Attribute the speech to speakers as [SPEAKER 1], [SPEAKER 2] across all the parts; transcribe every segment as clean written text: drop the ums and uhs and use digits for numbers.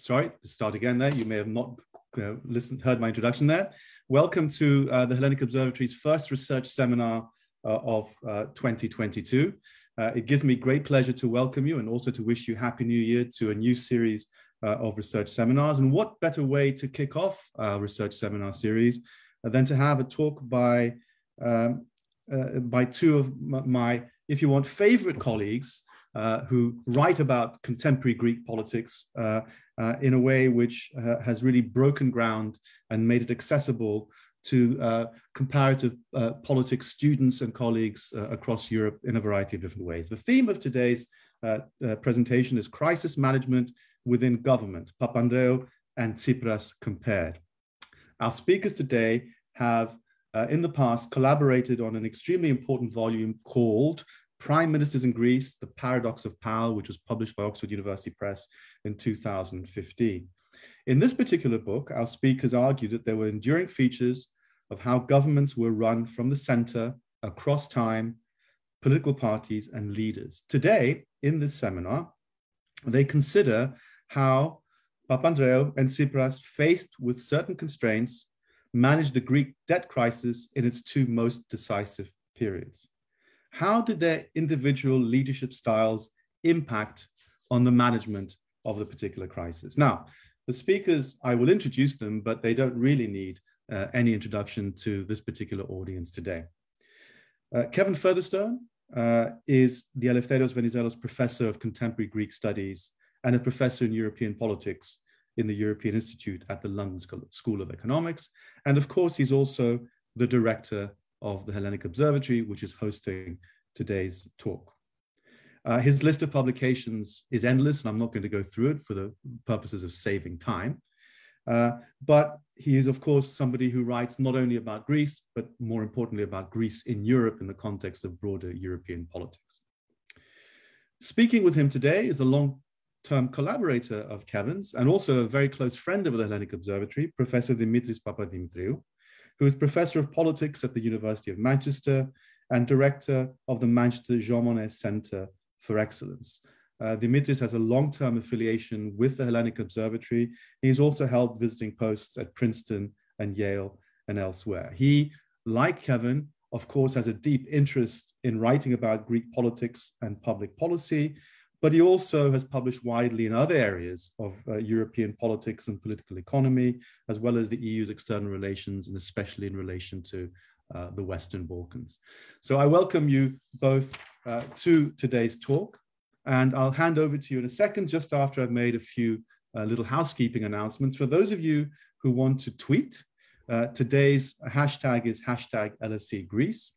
[SPEAKER 1] sorry, start again there. You may have not heard my introduction there. Welcome to the Hellenic Observatory's first research seminar of 2022. It gives me great pleasure to welcome you and also to wish you Happy New Year to a new series of research seminars. And what better way to kick off our research seminar series than to have a talk by two of my, if you want, favorite colleagues who write about contemporary Greek politics in a way which has really broken ground and made it accessible to comparative politics students and colleagues across Europe in a variety of different ways. The theme of today's presentation is crisis management within government, Papandreou and Tsipras compared. Our speakers today have in the past collaborated on an extremely important volume called Prime Ministers in Greece, The Paradox of Power, which was published by Oxford University Press in 2015. In this particular book, our speakers argue that there were enduring features of how governments were run from the center across time, political parties and leaders. Today, in this seminar, they consider how Papandreou and Tsipras, faced with certain constraints, managed the Greek debt crisis in its two most decisive periods. How did their individual leadership styles impact on the management of the particular crisis? Now, the speakers, I will introduce them, but they don't really need any introduction to this particular audience today. Kevin Featherstone is the Eleftherios Venizelos Professor of Contemporary Greek Studies and a professor in European politics in the European Institute at the London School of Economics. And of course, he's also the director of the Hellenic Observatory, which is hosting today's talk. His list of publications is endless, and I'm not going to go through it for the purposes of saving time. But he is, of course, somebody who writes not only about Greece, but more importantly about Greece in Europe in the context of broader European politics. Speaking with him today is a long-term collaborator of Kevin's and also a very close friend of the Hellenic Observatory, Professor Dimitris Papadimitriou, who is Professor of Politics at the University of Manchester and Director of the Manchester Jean Monnet Centre for Excellence. Dimitris has a long-term affiliation with the Hellenic Observatory. He's also held visiting posts at Princeton and Yale and elsewhere. He, like Kevin, of course, has a deep interest in writing about Greek politics and public policy, but he also has published widely in other areas of European politics and political economy, as well as the EU's external relations, and especially in relation to the Western Balkans. So I welcome you both to today's talk, and I'll hand over to you in a second, just after I've made a few little housekeeping announcements. For those of you who want to tweet, today's hashtag is #LSE Greece.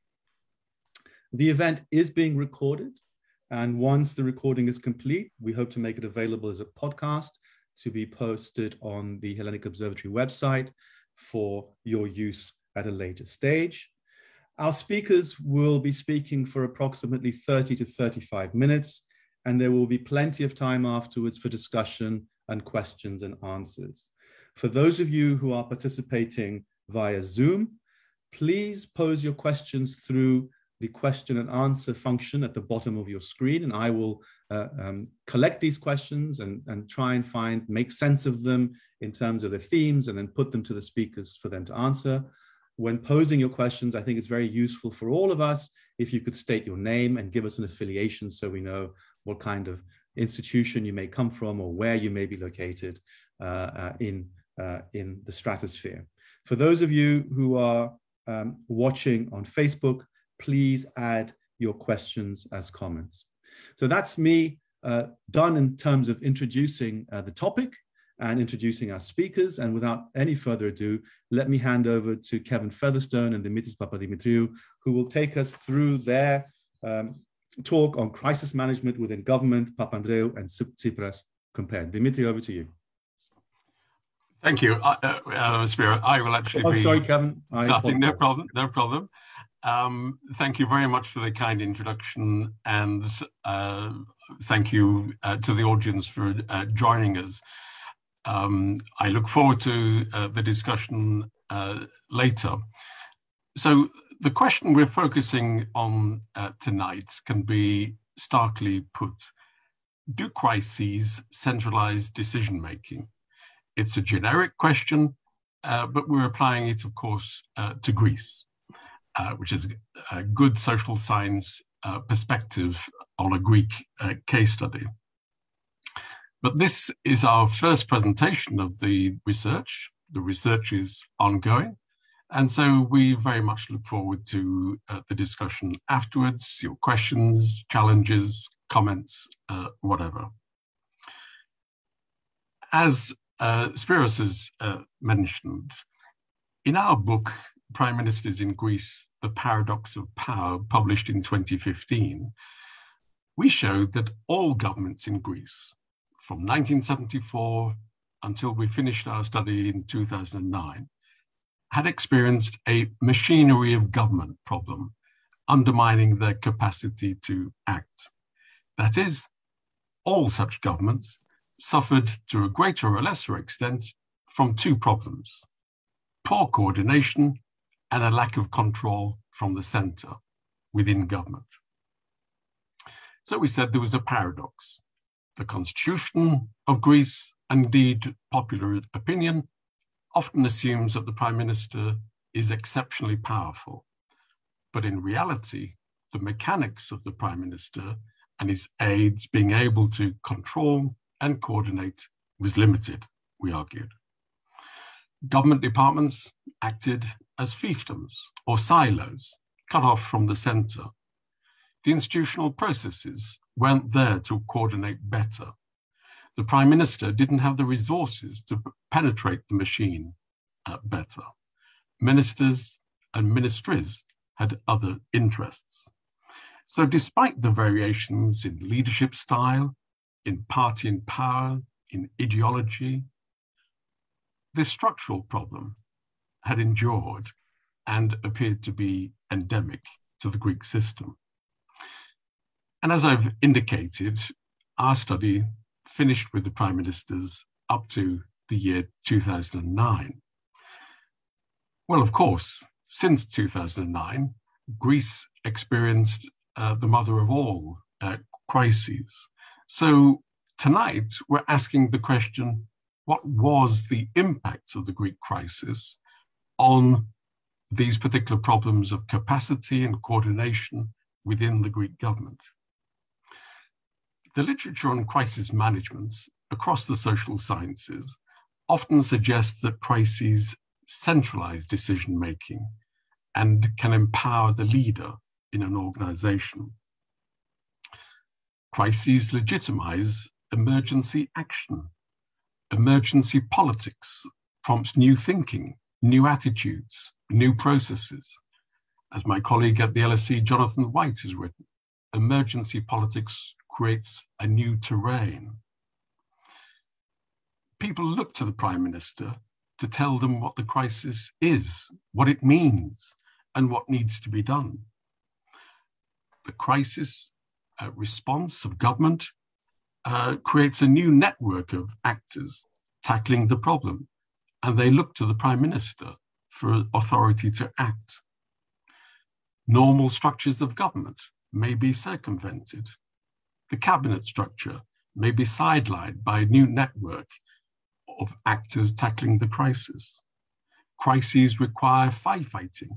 [SPEAKER 1] The event is being recorded. And once the recording is complete, we hope to make it available as a podcast to be posted on the Hellenic Observatory website for your use at a later stage. Our speakers will be speaking for approximately 30 to 35 minutes, and there will be plenty of time afterwards for discussion and questions and answers. For those of you who are participating via Zoom, please pose your questions through the question and answer function at the bottom of your screen, and I will collect these questions and try and make sense of them in terms of the themes and then put them to the speakers for them to answer. When posing your questions, I think it's very useful for all of us if you could state your name and give us an affiliation so we know what kind of institution you may come from or where you may be located in the stratosphere. For those of you who are watching on Facebook, please add your questions as comments. So that's me done in terms of introducing the topic and introducing our speakers. And without any further ado, let me hand over to Kevin Featherstone and Dimitris Papadimitriou, who will take us through their talk on crisis management within government, Papandreou and Tsipras compared. Dimitri, over to you.
[SPEAKER 2] Thank you, Spyros. I will actually be
[SPEAKER 1] sorry, Kevin.
[SPEAKER 2] starting. No problem, no problem. Thank you very much for the kind introduction, and thank you to the audience for joining us. I look forward to the discussion later. So the question we're focusing on tonight can be starkly put. Do crises centralize decision-making? It's a generic question, but we're applying it, of course, to Greece, which is a good social science perspective on a Greek case study. But this is our first presentation of the research. The research is ongoing, and so we very much look forward to the discussion afterwards, your questions, challenges, comments, whatever. As Spyros has mentioned, in our book, Prime Ministers in Greece, The Paradox of Power, published in 2015, we showed that all governments in Greece, from 1974 until we finished our study in 2009, had experienced a machinery of government problem, undermining their capacity to act. That is, all such governments suffered to a greater or lesser extent from two problems: poor coordination and a lack of control from the center within government. So we said there was a paradox. The constitution of Greece, and indeed popular opinion, often assumes that the prime minister is exceptionally powerful. But in reality, the mechanics of the prime minister and his aides being able to control and coordinate was limited, we argued. Government departments acted as fiefdoms or silos, cut off from the center. The institutional processes weren't there to coordinate better. The prime minister didn't have the resources to penetrate the machine better. Ministers and ministries had other interests. So despite the variations in leadership style, in party and power, in ideology, this structural problem had endured and appeared to be endemic to the Greek system. And as I've indicated, our study finished with the prime ministers up to the year 2009. Well, of course, since 2009, Greece experienced the mother of all crises. So tonight, we're asking the question, what was the impact of the Greek crisis on these particular problems of capacity and coordination within the Greek government? The literature on crisis management across the social sciences often suggests that crises centralize decision-making and can empower the leader in an organization. Crises legitimize emergency action. Emergency politics prompts new thinking, new attitudes, new processes. As my colleague at the LSE, Jonathan White, has written, emergency politics creates a new terrain. People look to the prime minister to tell them what the crisis is, what it means, and what needs to be done. The crisis response of government creates a new network of actors tackling the problem, and they look to the prime minister for authority to act. Normal structures of government may be circumvented. The cabinet structure may be sidelined by a new network of actors tackling the crisis. Crises require firefighting,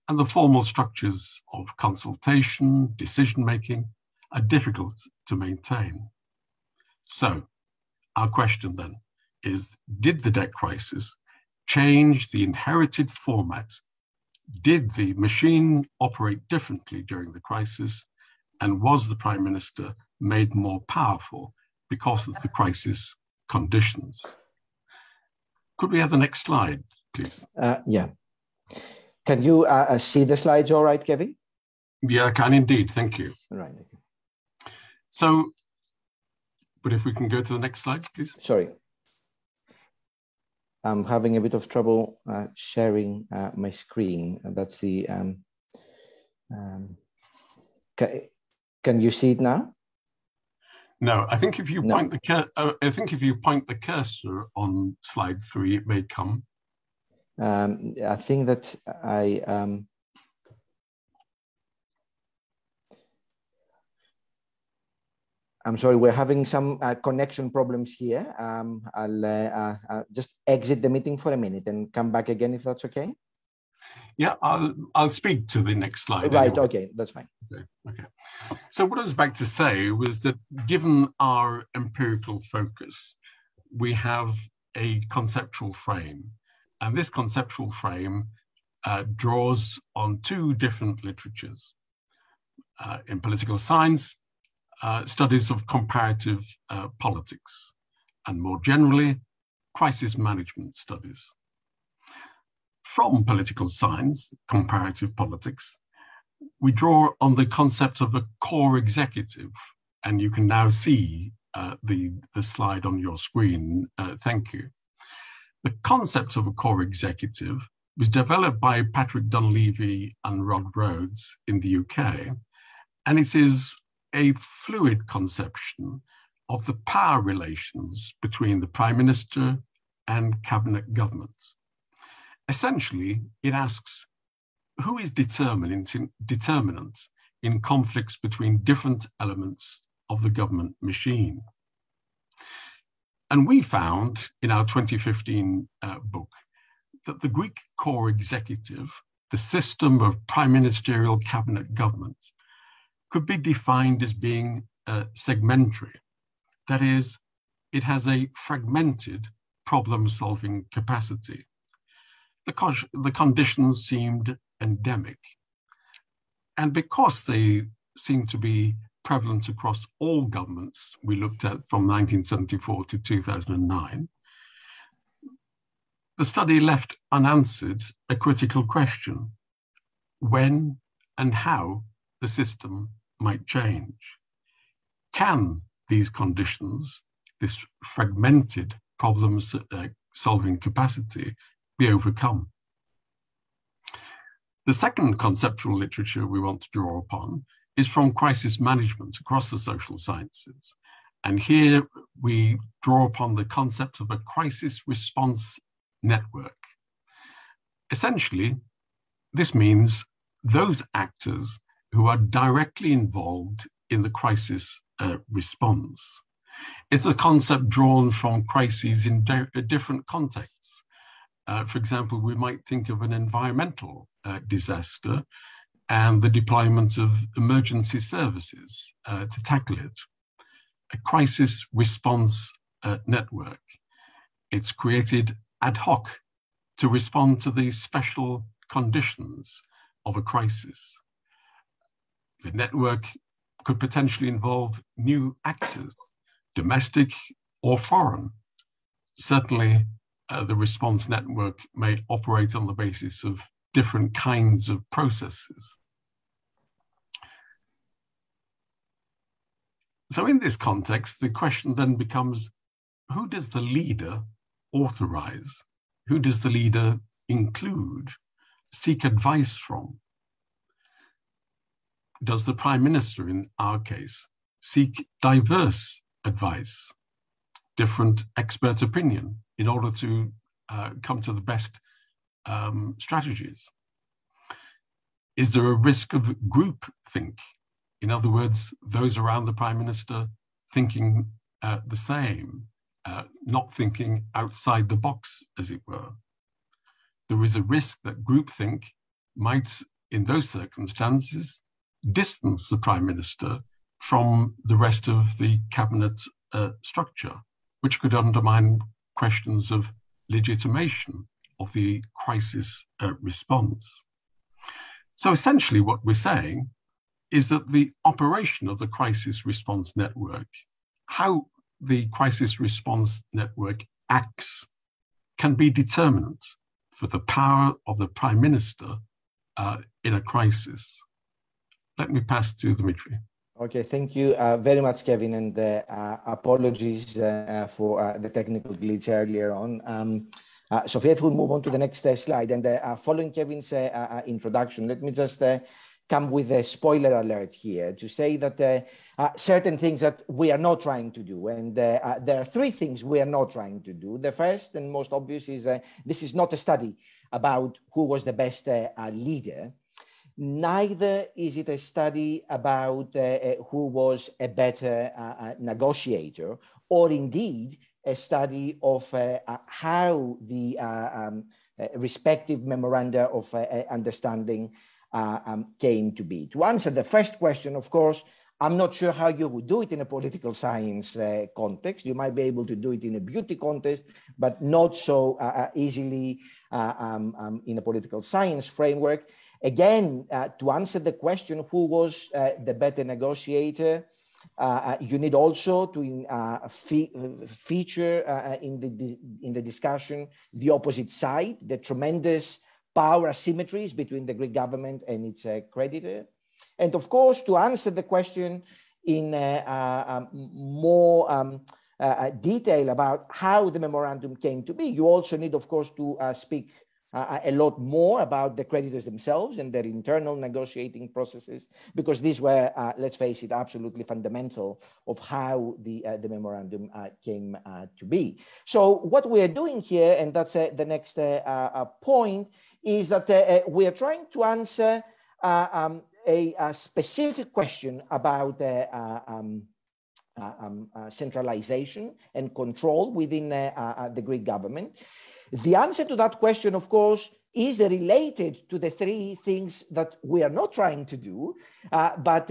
[SPEAKER 2] and the formal structures of consultation, decision-making are difficult to maintain. So, our question then is, did the debt crisis change the inherited format? Did the machine operate differently during the crisis? And was the prime minister made more powerful because of the crisis conditions? Could we have the next slide, please?
[SPEAKER 3] Yeah. Can you see the slides all right, Kevin?
[SPEAKER 2] Yeah, I can indeed. Thank you.
[SPEAKER 3] All right.
[SPEAKER 2] So, but if we can go to the next slide, please.
[SPEAKER 3] Sorry. I'm having a bit of trouble sharing my screen. That's the. Can you see it now?
[SPEAKER 2] No, I think if you point the cursor on slide 3, it may come.
[SPEAKER 3] I think that I. I'm sorry, we're having some connection problems here. I'll just exit the meeting for a minute and come back again if that's okay.
[SPEAKER 2] Yeah, I'll speak to the next slide.
[SPEAKER 3] Right,
[SPEAKER 2] anyway.
[SPEAKER 3] okay, that's fine.
[SPEAKER 2] Okay. So what I was about to say was that given our empirical focus, we have a conceptual frame. And this conceptual frame draws on two different literatures. In political science, studies of comparative politics, and more generally, crisis management studies. From political science, comparative politics, we draw on the concept of a core executive, and you can now see the slide on your screen. Thank you. The concept of a core executive was developed by Patrick Dunleavy and Rod Rhodes in the UK, and it is a fluid conception of the power relations between the Prime Minister and cabinet government. Essentially, it asks, who is determinant in conflicts between different elements of the government machine? And we found in our 2015 book that the Greek core executive, the system of prime ministerial cabinet government, could be defined as being segmentary. That is, it has a fragmented problem-solving capacity. The conditions seemed endemic. And because they seem to be prevalent across all governments we looked at from 1974 to 2009, the study left unanswered a critical question: when and how the system might change. Can these conditions, this fragmented problem-solving capacity, be overcome? The second conceptual literature we want to draw upon is from crisis management across the social sciences. And here we draw upon the concept of a crisis response network. Essentially, this means those actors who are directly involved in the crisis response. It's a concept drawn from crises in different contexts. For example, we might think of an environmental disaster and the deployment of emergency services to tackle it. A crisis response network. It's created ad hoc to respond to the special conditions of a crisis. The network could potentially involve new actors, domestic or foreign. Certainly, the response network may operate on the basis of different kinds of processes. So in this context, the question then becomes, who does the leader authorize? Who does the leader include, seek advice from? Does the Prime Minister, in our case, seek diverse advice, different expert opinion, in order to come to the best strategies? Is there a risk of groupthink? In other words, those around the Prime Minister thinking the same, not thinking outside the box, as it were. There is a risk that groupthink might, in those circumstances, distance the Prime Minister from the rest of the cabinet structure, which could undermine questions of legitimation of the crisis response. So essentially what we're saying is that the operation of the crisis response network, how the crisis response network acts, can be determinant for the power of the Prime Minister in a crisis. Let me pass to Dimitris.
[SPEAKER 3] Okay, thank you very much, Kevin, and apologies for the technical glitch earlier on. Sophia, if we move on to the next slide, and following Kevin's introduction, let me just come with a spoiler alert here to say that certain things that we are not trying to do, and there are three things we are not trying to do. The first and most obvious is this is not a study about who was the best leader. Neither is it a study about who was a better negotiator, or indeed a study of how the respective memoranda of understanding came to be. To answer the first question, of course, I'm not sure how you would do it in a political science context. You might be able to do it in a beauty contest, but not so easily in a political science framework. Again, to answer the question, who was the better negotiator, you need also to feature in the discussion the opposite side, the tremendous power asymmetries between the Greek government and its creditor. And of course, to answer the question in more detail about how the memorandum came to be, you also need, of course, to speak a lot more about the creditors themselves and their internal negotiating processes, because these were, let's face it, absolutely fundamental of how the memorandum came to be. So what we are doing here, and that's the next point, is that we are trying to answer a specific question about centralization and control within the Greek government. The answer to that question, of course, is related to the three things that we are not trying to do, but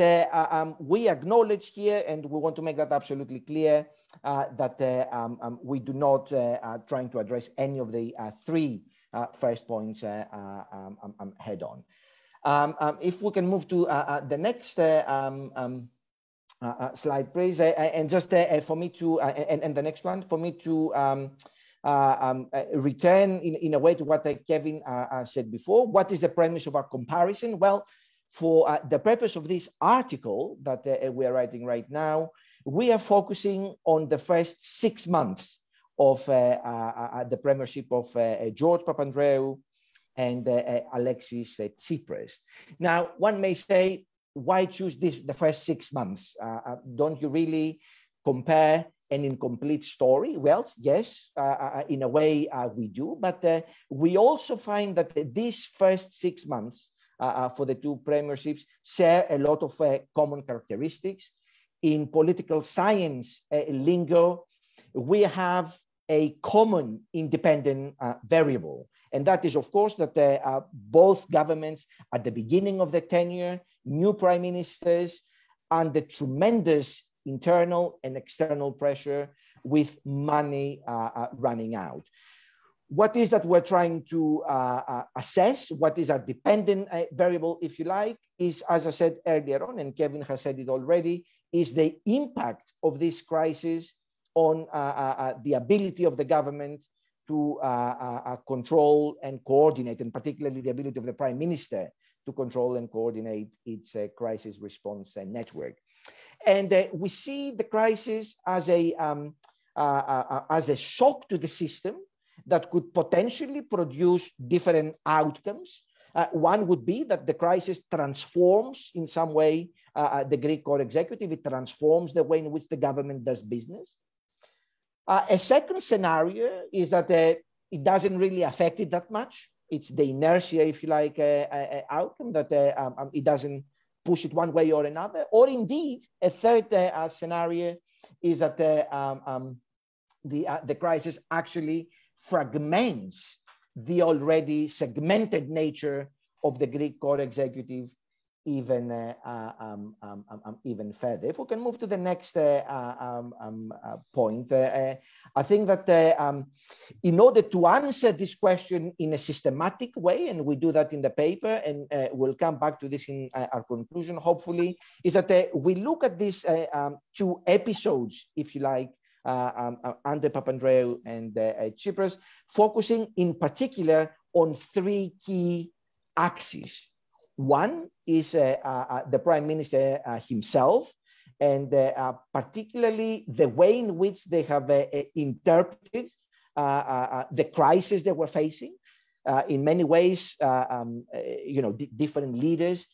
[SPEAKER 3] we acknowledge here, and we want to make that absolutely clear, that we do not trying to address any of the three first points head on. If we can move to the next slide, please, and just for me to, and the next one, for me to return in a way to what Kevin said before. What is the premise of our comparison? Well, for the purpose of this article that we are writing right now, we are focusing on the first 6 months of the premiership of George Papandreou and Alexis Tsipras. Now, one may say, why choose the first 6 months? Don't you really compare an incomplete story? Well, yes, in a way we do, but we also find that these first 6 months for the two premierships share a lot of common characteristics. In political science lingo, we have a common independent variable, and that is, of course, that both governments at the beginning of the tenure, new prime ministers, under tremendous internal and external pressure with money running out. What is that we're trying to assess? What is our dependent variable, if you like, is, as I said earlier on, and Kevin has said it already, is the impact of this crisis on the ability of the government to control and coordinate, and particularly the ability of the prime minister to control and coordinate its crisis response network. And we see the crisis as a shock to the system that could potentially produce different outcomes. One would be that the crisis transforms in some way the Greek core executive. It transforms the way in which the government does business. A second scenario is that it doesn't really affect it that much. It's the inertia, if you like, outcome, that it doesn't push it one way or another. Or indeed, a third scenario is that the crisis actually fragments the already segmented nature of the Greek core executive even further. If we can move to the next point, I think that in order to answer this question in a systematic way, and we do that in the paper, and we'll come back to this in our conclusion, hopefully, is that we look at these two episodes, if you like, under Papandreou and Tsipras, focusing in particular on three key axes. One is the prime minister himself, and particularly the way in which they have interpreted the crisis they were facing. In many ways, different leaders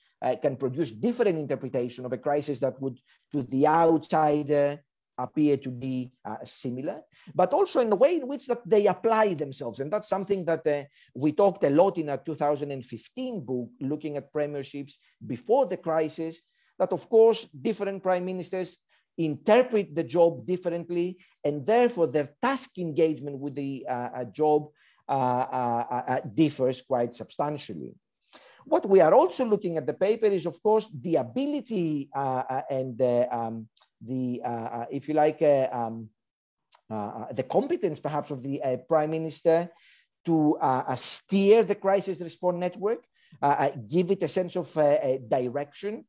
[SPEAKER 3] can produce different interpretation of a crisis that would, to the outsider, appear to be similar, but also in the way in which that they apply themselves. And that's something that we talked a lot in our 2015 book, looking at premierships before the crisis, that of course, different prime ministers interpret the job differently, and therefore their task engagement with the job differs quite substantially. What we are also looking at the paper is, of course, the ability and if you like, the competence perhaps of the prime minister to steer the crisis response network, give it a sense of direction,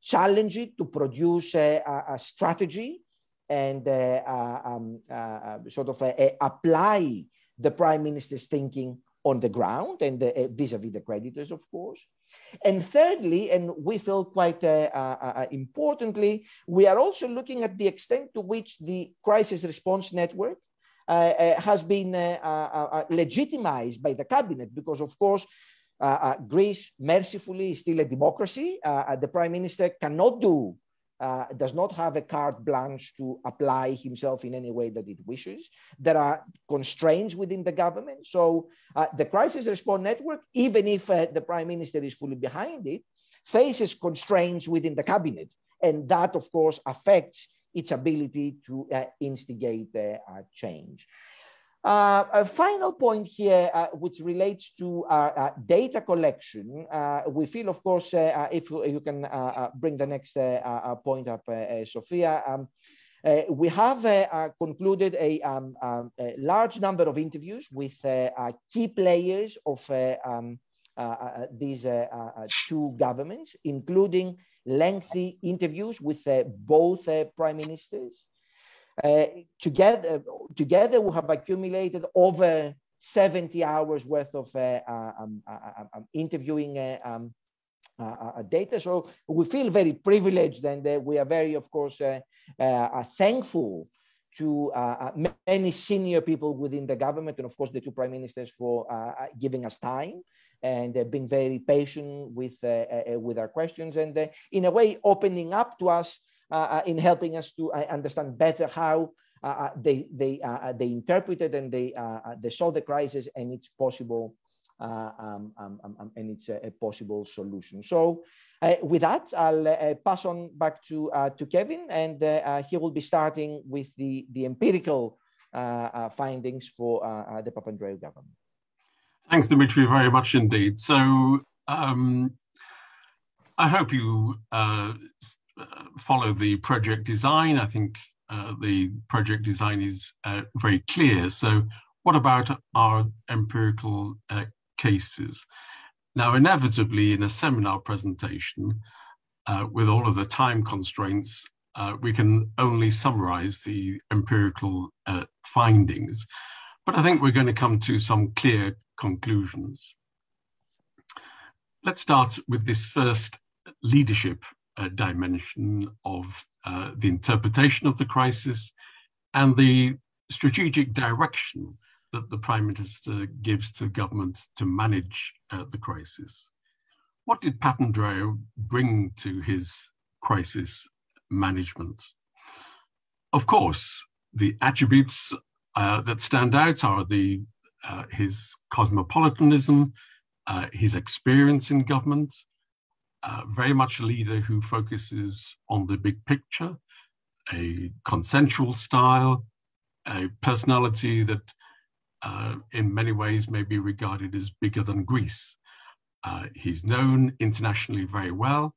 [SPEAKER 3] challenge it to produce a strategy, and sort of apply the prime minister's thinking on the ground and vis-a-vis the creditors, of course. And thirdly, and we feel quite importantly, we are also looking at the extent to which the crisis response network has been legitimized by the cabinet, because of course, Greece mercifully is still a democracy. The prime minister cannot do, does not have a carte blanche to apply himself in any way that it wishes. There are constraints within the government. So the crisis response network, even if the prime minister is fully behind it, faces constraints within the cabinet. And that, of course, affects its ability to instigate change. A final point here, which relates to data collection. We feel, of course, if you can bring the next point up, Sophia, we have concluded a large number of interviews with key players of these two governments, including lengthy interviews with both prime ministers. Together, we have accumulated over 70 hours worth of interviewing data. So we feel very privileged, and we are very, of course, thankful to many senior people within the government, and of course the two prime ministers, for giving us time and being very patient with our questions, and in a way opening up to us in helping us to understand better how they interpreted and they saw the crisis and its possible a possible solution. So with that, I'll pass on back to Kevin, and he will be starting with the empirical findings for the Papandreou government.
[SPEAKER 2] Thanks, Dimitri, very much indeed. So I hope you follow the project design. I think the project design is very clear. So what about our empirical cases? Now, inevitably, in a seminar presentation, with all of the time constraints, we can only summarize the empirical findings. But I think we're going to come to some clear conclusions. Let's start with this first leadership dimension of the interpretation of the crisis and the strategic direction that the Prime Minister gives to government to manage the crisis. What did Papandreou bring to his crisis management? Of course, the attributes that stand out are his cosmopolitanism, his experience in government, very much a leader who focuses on the big picture, a consensual style, a personality that in many ways may be regarded as bigger than Greece. He's known internationally very well,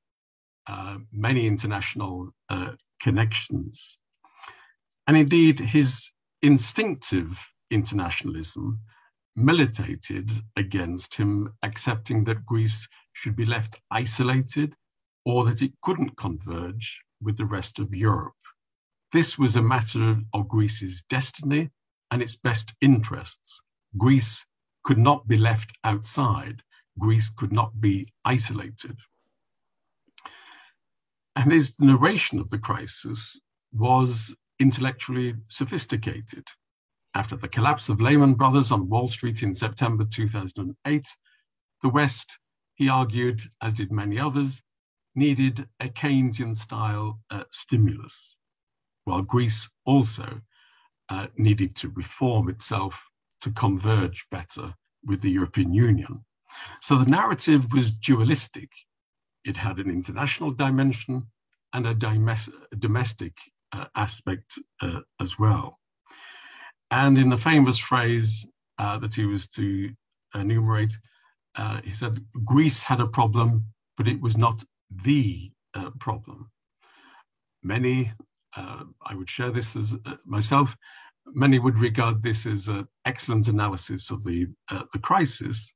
[SPEAKER 2] many international connections. And indeed, his instinctive internationalism militated against him accepting that Greece should be left isolated or that it couldn't converge with the rest of Europe. This was a matter of Greece's destiny and its best interests. Greece could not be left outside. Greece could not be isolated. And his narration of the crisis was intellectually sophisticated. After the collapse of Lehman Brothers on Wall Street in September 2008, the West, he argued, as did many others, needed a Keynesian-style stimulus. while Greece also needed to reform itself to converge better with the European Union. So the narrative was dualistic. It had an international dimension and a domestic aspect as well. And in the famous phrase that he was to enumerate, he said, Greece had a problem, but it was not the problem. Many, I would share this as myself, many would regard this as an excellent analysis of the crisis.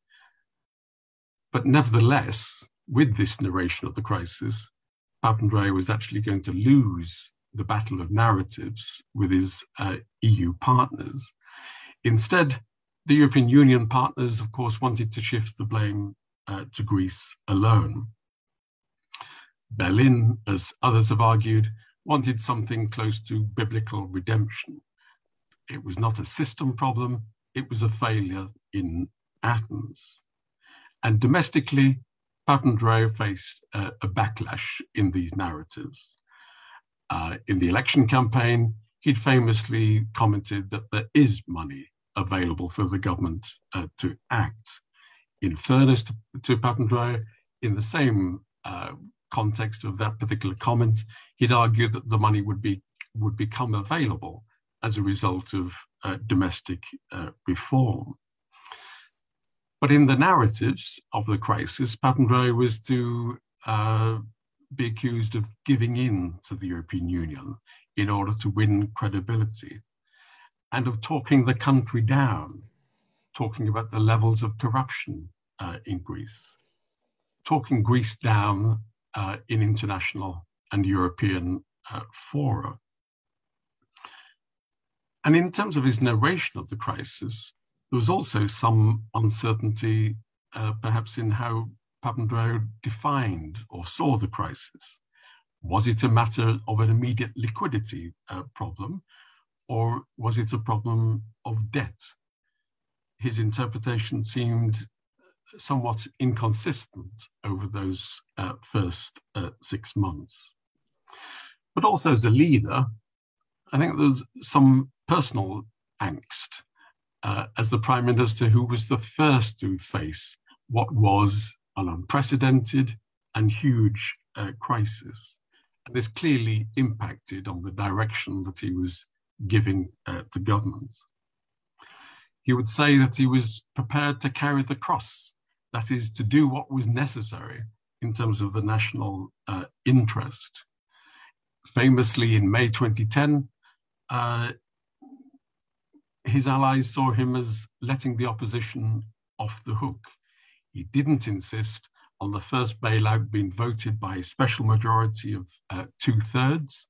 [SPEAKER 2] But nevertheless, with this narration of the crisis, Papandreou was actually going to lose the battle of narratives with his EU partners. Instead, the European Union partners, of course, wanted to shift the blame to Greece alone. Berlin, as others have argued, wanted something close to biblical redemption. It was not a system problem, it was a failure in Athens. And domestically, Papandreou faced a backlash in these narratives. In the election campaign, he'd famously commented that there is money available for the government to act. In fairness to Papandreou, in the same context of that particular comment, he'd argued that the money would become available as a result of domestic reform. But in the narratives of the crisis, Papandreou was to be accused of giving in to the European Union in order to win credibility, and of talking the country down, talking about the levels of corruption in Greece, talking Greece down in international and European fora. And in terms of his narration of the crisis, there was also some uncertainty, perhaps in how Papandreou defined or saw the crisis. Was it a matter of an immediate liquidity problem, or was it a problem of debt? His interpretation seemed somewhat inconsistent over those first 6 months. But also as a leader, I think there's some personal angst as the Prime Minister who was the first to face what was an unprecedented and huge crisis. And this clearly impacted on the direction that he was giving to government. He would say that he was prepared to carry the cross, that is, to do what was necessary in terms of the national interest. Famously, in May 2010, his allies saw him as letting the opposition off the hook. He didn't insist on the first bailout being voted by a special majority of 2/3.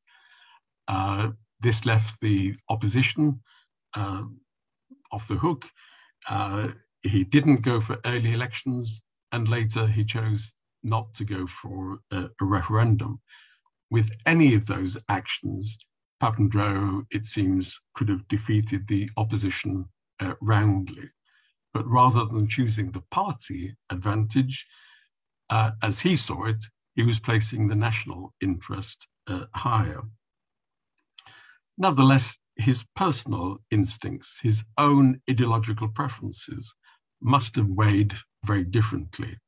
[SPEAKER 2] This left the opposition off the hook. He didn't go for early elections, and later he chose not to go for a referendum. With any of those actions, Papandreou, it seems, could have defeated the opposition roundly. But rather than choosing the party advantage, as he saw it, he was placing the national interest higher. Nevertheless, his personal instincts, his own ideological preferences, must have weighed very differently.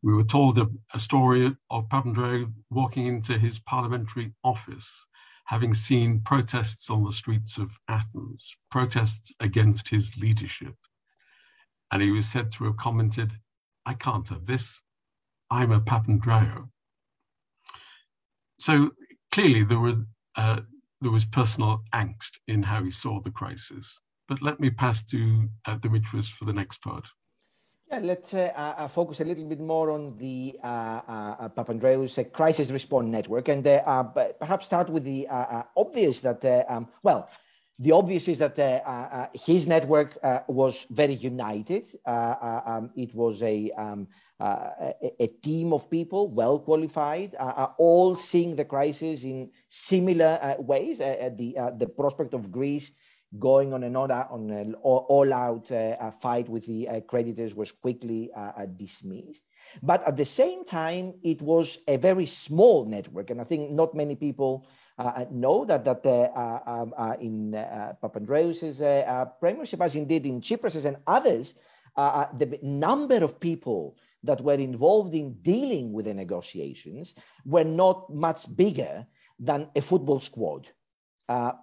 [SPEAKER 2] We were told a story of Papandreou walking into his parliamentary office, having seen protests on the streets of Athens, protests against his leadership. And he was said to have commented, "I can't have this, I'm a Papandreou." So clearly there was personal angst in how he saw the crisis. But let me pass to Dimitris for the next part.
[SPEAKER 3] Yeah, let's focus a little bit more on the Papandreou's crisis response network, and perhaps start with the obvious that, the obvious is that his network was very united. It was a team of people, well qualified, all seeing the crisis in similar ways. The prospect of Greece going on an all-out fight with the creditors was quickly dismissed. But at the same time, it was a very small network, and I think not many people know that in Papandreou's premiership, as indeed in Tsipras's and others, the number of people that were involved in dealing with the negotiations were not much bigger than a football squad,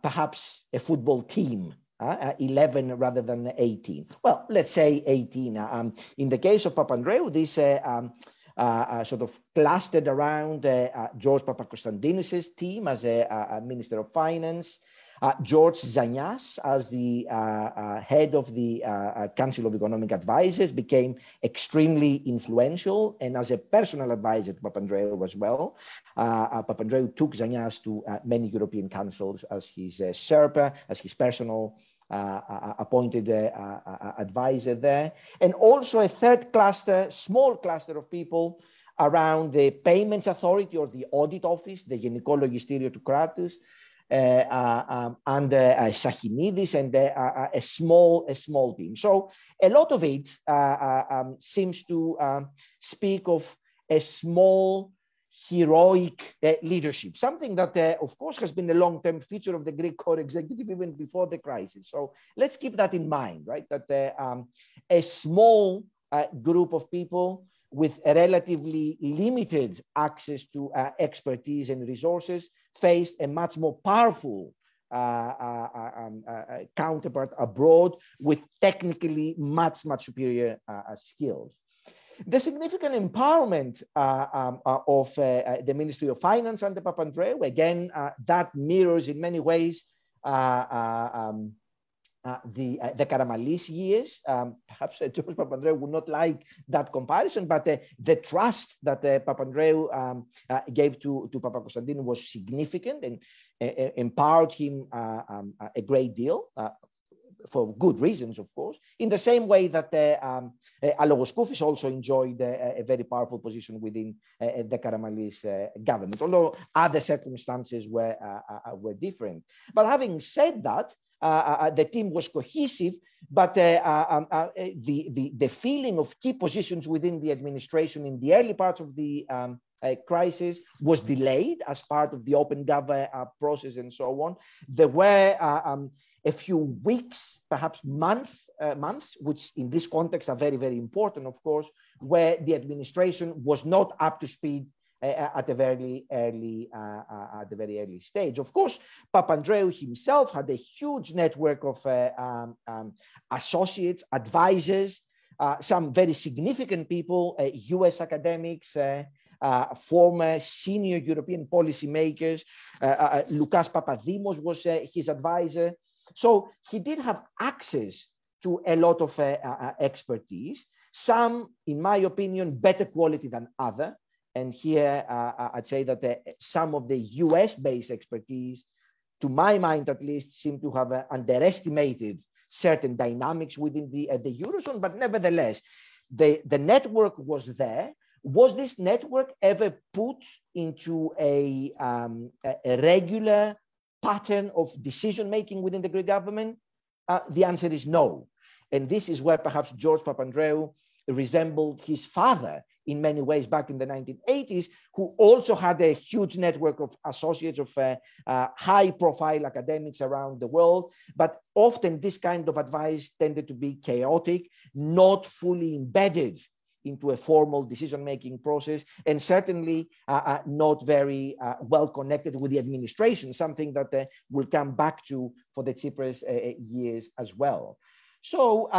[SPEAKER 3] perhaps a football team, 11 rather than 18. Well, let's say 18. In the case of Papandreou, this sort of clustered around George Papakonstantinis' team as a Minister of Finance, George Zanias as the head of the Council of Economic Advisors became extremely influential, and as a personal advisor to Papandreou as well. Papandreou took Zanias to many European councils as his Sherpa, as his personal appointed advisor there. And also a third cluster, small cluster of people around the Payments Authority or the Audit Office, the Γενικό Λογιστήριο του Κράτους, and Sachimidis, and a small team. So a lot of it seems to speak of a small heroic leadership, something that of course has been a long-term feature of the Greek core executive even before the crisis. So let's keep that in mind, right? That a small group of people with a relatively limited access to expertise and resources faced a much more powerful counterpart abroad with technically much superior skills. The significant empowerment of the Ministry of Finance under Papandreou, again, that mirrors in many ways the Karamanlis years. Perhaps George Papandreou would not like that comparison, but the trust that Papandreou gave to Papakonstantinou was significant and empowered him a great deal. For good reasons, of course, in the same way that Alogoskoufis also enjoyed a very powerful position within the Karamanlis government, although other circumstances were different. But having said that, the team was cohesive, but the feeling of key positions within the administration in the early parts of the crisis was delayed as part of the open government process and so on. There were a few weeks, perhaps months, which in this context are very, very important, of course, where the administration was not up to speed at a very early stage. Of course, Papandreou himself had a huge network of associates, advisors, some very significant people, US academics, former senior European policymakers. Loukas Papadimos was his advisor. So he did have access to a lot of expertise, some, in my opinion, better quality than other. And here I'd say that some of the US-based expertise, to my mind at least, seem to have underestimated certain dynamics within the Eurozone, but nevertheless, the network was there. Was this network ever put into a regular pattern of decision-making within the Greek government? The answer is no. And this is where perhaps George Papandreou resembled his father in many ways back in the 1980s, who also had a huge network of associates of high-profile academics around the world. But often this kind of advice tended to be chaotic, not fully embedded into a formal decision-making process, and certainly not very well connected with the administration, something that we'll come back to for the Tsipras years as well. So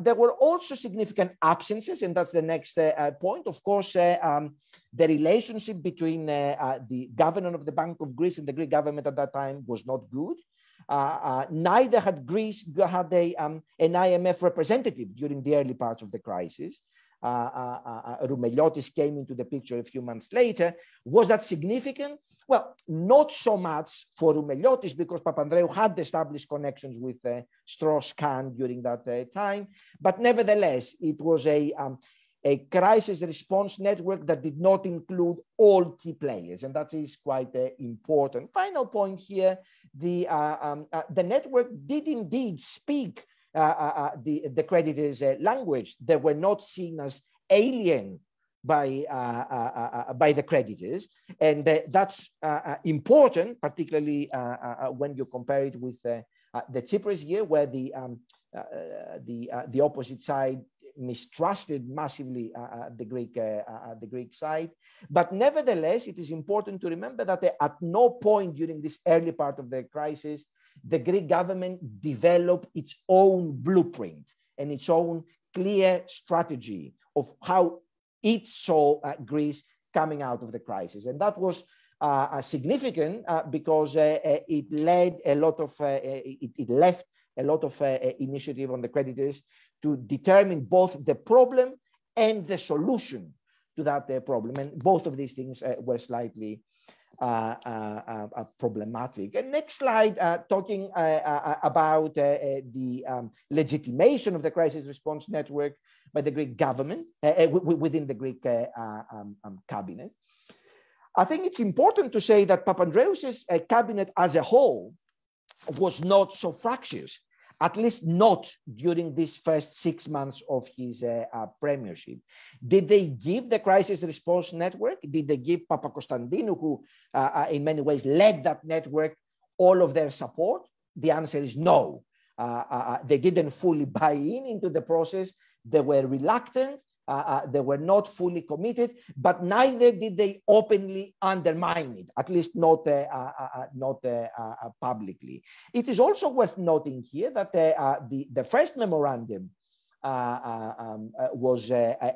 [SPEAKER 3] there were also significant absences, and that's the next point. Of course, the relationship between the governor of the Bank of Greece and the Greek government at that time was not good. Neither had Greece had an IMF representative during the early parts of the crisis. Roumeliotis came into the picture a few months later. Was that significant? Well, not so much for Roumeliotis, because Papandreou had established connections with Strauss-Kahn during that time. But nevertheless, it was a crisis response network that did not include all key players, and that is quite important. Final point here, the network did indeed speak the creditors' language. They were not seen as alien by the creditors, and that's important, particularly when you compare it with the Tsipras year, where the opposite side mistrusted massively the Greek side. But nevertheless, it is important to remember that at no point during this early part of the crisis, the Greek government developed its own blueprint and its own clear strategy of how it saw Greece coming out of the crisis. And that was significant because it led a lot of, it left a lot of initiative on the creditors to determine both the problem and the solution to that problem. And both of these things were slightly problematic. And next slide, talking about the legitimation of the crisis response network by the Greek government within the Greek cabinet. I think it's important to say that Papandreou's cabinet as a whole was not so fractious, at least not during these first 6 months of his premiership. Did they give the crisis response network? Did they give Papakonstantinou, who in many ways led that network, all of their support? The answer is no. They didn't fully buy into the process. They were reluctant. They were not fully committed, but neither did they openly undermine it, at least not publicly. It is also worth noting here that the first memorandum was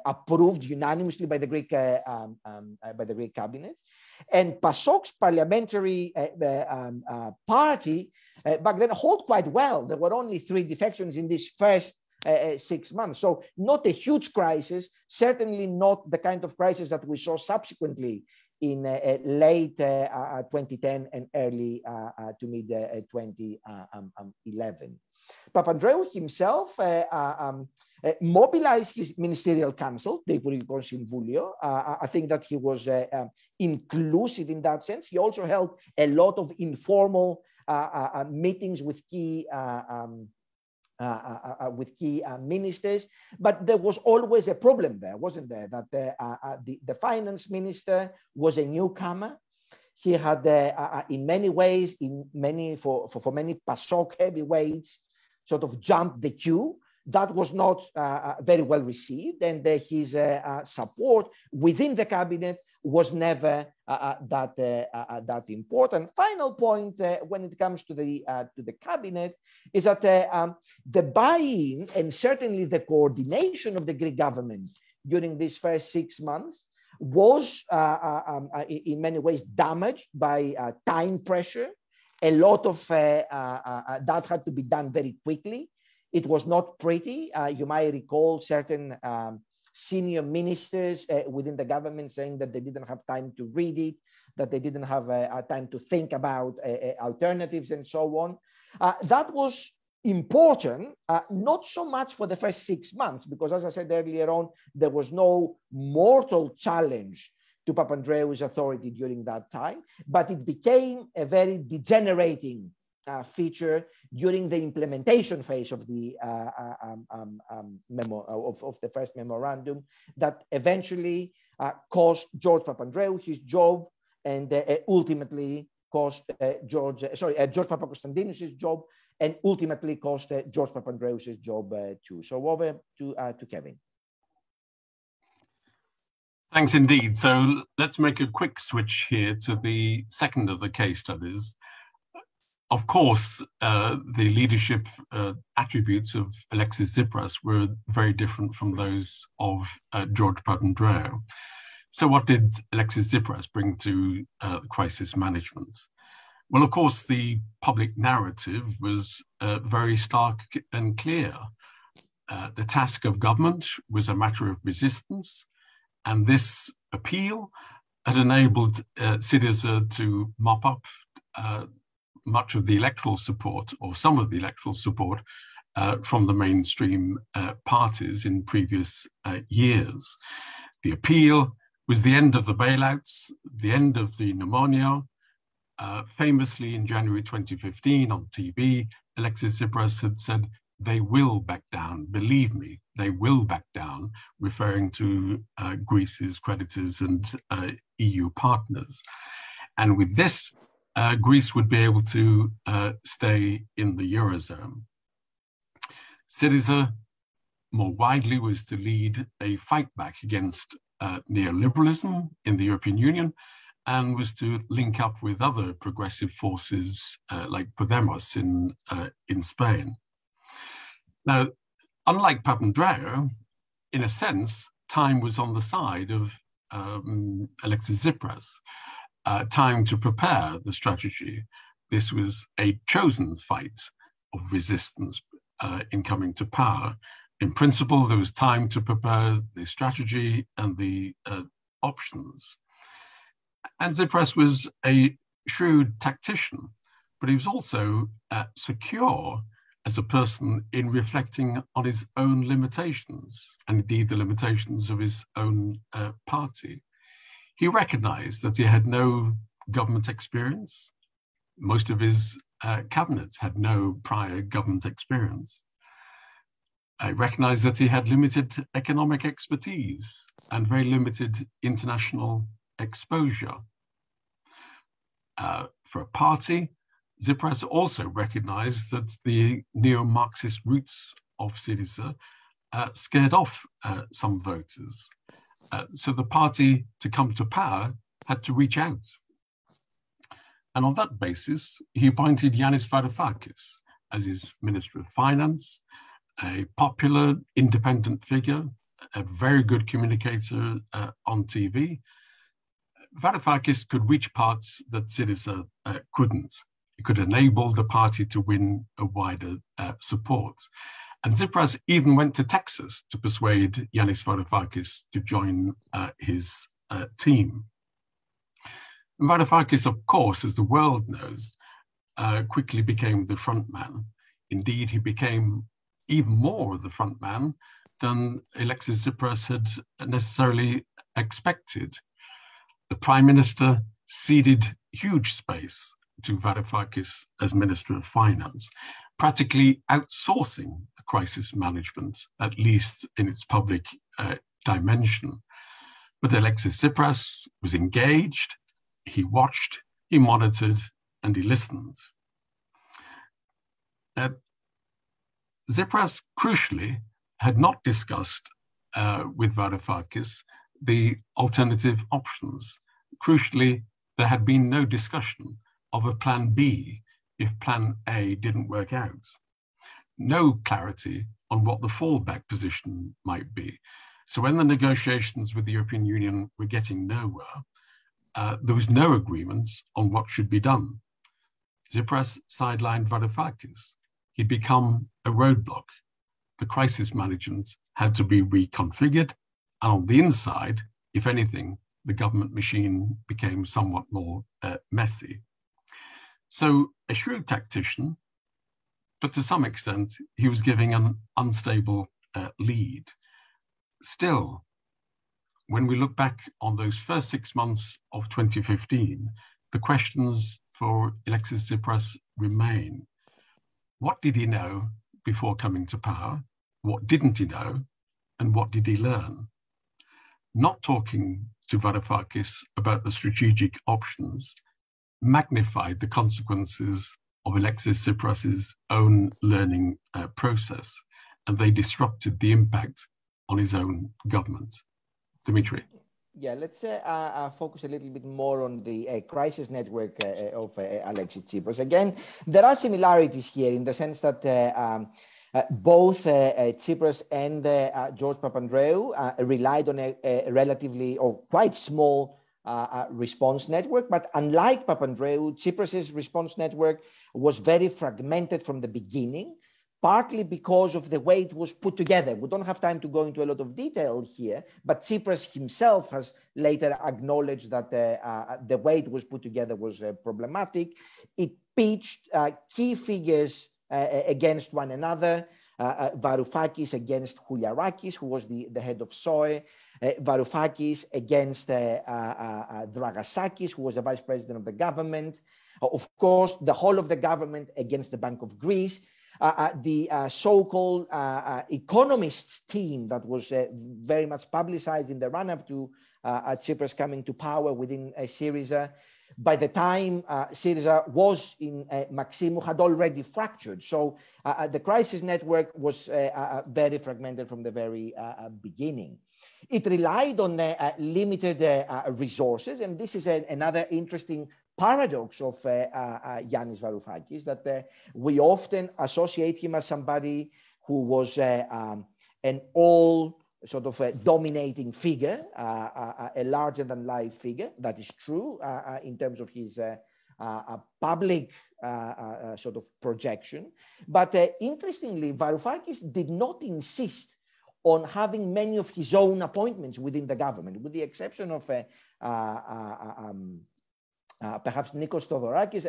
[SPEAKER 3] approved unanimously by the Greek cabinet, and PASOK's parliamentary party back then held quite well. There were only 3 defections in this first 6 months. So not a huge crisis, certainly not the kind of crisis that we saw subsequently in late 2010 and early to mid 2011. Papandreou himself mobilized his ministerial council, the Υπουργικό Συμβούλιο. I think that he was inclusive in that sense. He also held a lot of informal meetings with key ministers, but there was always a problem there, wasn't there? That the finance minister was a newcomer. He had, in many ways, for many PASOK heavyweights, sort of jumped the queue. That was not very well received, and his support within the cabinet was never that important. Final point when it comes to the cabinet is that the buy-in and certainly the coordination of the Greek government during these first 6 months was in many ways damaged by time pressure. A lot of that had to be done very quickly. It was not pretty. You might recall certain senior ministers within the government saying that they didn't have time to read it, that they didn't have time to think about alternatives and so on. That was important, not so much for the first 6 months, because as I said earlier on, there was no mortal challenge to Papandreou's authority during that time, but it became a very degenerating feature during the implementation phase of the of the first memorandum that eventually cost George Papandreou his job, and ultimately cost George Papakonstantinou his job, and ultimately cost George Papandreou's job too. So over to Kevin.
[SPEAKER 2] Thanks indeed. So let's make a quick switch here to the second of the case studies. Of course, the leadership attributes of Alexis Tsipras were very different from those of George Papandreou. So what did Alexis Tsipras bring to crisis management? Well, of course, the public narrative was very stark and clear. The task of government was a matter of resistance, and this appeal had enabled Syriza to mop up much of the electoral support, or some of the electoral support, from the mainstream parties in previous years. The appeal was the end of the bailouts, the end of the pneumonia. Famously in January 2015 on TV, Alexis Tsipras had said, they will back down. Believe me, they will back down, referring to Greece's creditors and EU partners. And with this, Greece would be able to stay in the Eurozone. Syriza, more widely, was to lead a fight back against neoliberalism in the European Union, and was to link up with other progressive forces like Podemos in Spain. Now, unlike Papandreou, in a sense, time was on the side of Alexis Tsipras, time to prepare the strategy. This was a chosen fight of resistance in coming to power. In principle, there was time to prepare the strategy and the options. And Tsipras was a shrewd tactician, but he was also secure as a person in reflecting on his own limitations, and indeed the limitations of his own party. He recognized that he had no government experience. Most of his cabinets had no prior government experience. I recognized that he had limited economic expertise and very limited international exposure. For a party, Tsipras also recognized that the neo-Marxist roots of Syriza scared off some voters. So the party, to come to power, had to reach out. And on that basis, he appointed Yanis Varoufakis as his Minister of Finance, a popular, independent figure, a very good communicator on TV. Varoufakis could reach parts that Syriza couldn't. He could enable the party to win a wider support. And Tsipras even went to Texas to persuade Yanis Varoufakis to join his team. And Varoufakis, of course, as the world knows, quickly became the front man. Indeed, he became even more of the front man than Alexis Tsipras had necessarily expected. The Prime Minister ceded huge space to Varoufakis as Minister of Finance, practically outsourcing the crisis management, at least in its public dimension. But Alexis Tsipras was engaged, he watched, he monitored, and he listened. Tsipras, crucially, had not discussed with Varoufakis the alternative options. Crucially, there had been no discussion of a plan B if plan A didn't work out. No clarity on what the fallback position might be. So when the negotiations with the European Union were getting nowhere, there was no agreement on what should be done. Tsipras sidelined Varoufakis. He'd become a roadblock. The crisis management had to be reconfigured, and on the inside, if anything, the government machine became somewhat more messy. So a shrewd tactician, but to some extent, he was giving an unstable lead. Still, when we look back on those first 6 months of 2015, the questions for Alexis Tsipras remain. What did he know before coming to power? What didn't he know? And what did he learn? Not talking to Varoufakis about the strategic options magnified the consequences of Alexis Tsipras's own learning process, and they disrupted the impact on his own government. Dimitris.
[SPEAKER 3] Yeah, let's focus a little bit more on the crisis network of Alexis Tsipras. Again, there are similarities here in the sense that both Tsipras and George Papandreou relied on a relatively or quite small response network. But unlike Papandreou, Tsipras's response network was very fragmented from the beginning, partly because of the way it was put together. We don't have time to go into a lot of detail here, but Tsipras himself has later acknowledged that the way it was put together was problematic. It pitched key figures against one another, Varoufakis against Chouliarakis, who was the head of SOE, Varoufakis against Dragasakis, who was the vice president of the government, of course, the whole of the government against the Bank of Greece. The so-called economists team that was very much publicized in the run-up to Tsipras coming to power within Syriza, by the time Syriza was in Maximou, had already fractured. So the crisis network was very fragmented from the very beginning. It relied on limited resources, and this is another interesting paradox of Yanis Varoufakis, that we often associate him as somebody who was an all sort of a dominating figure, a larger than life figure. That is true in terms of his public sort of projection. But interestingly, Varoufakis did not insist on having many of his own appointments within the government, with the exception of perhaps Nikos Theodorakis.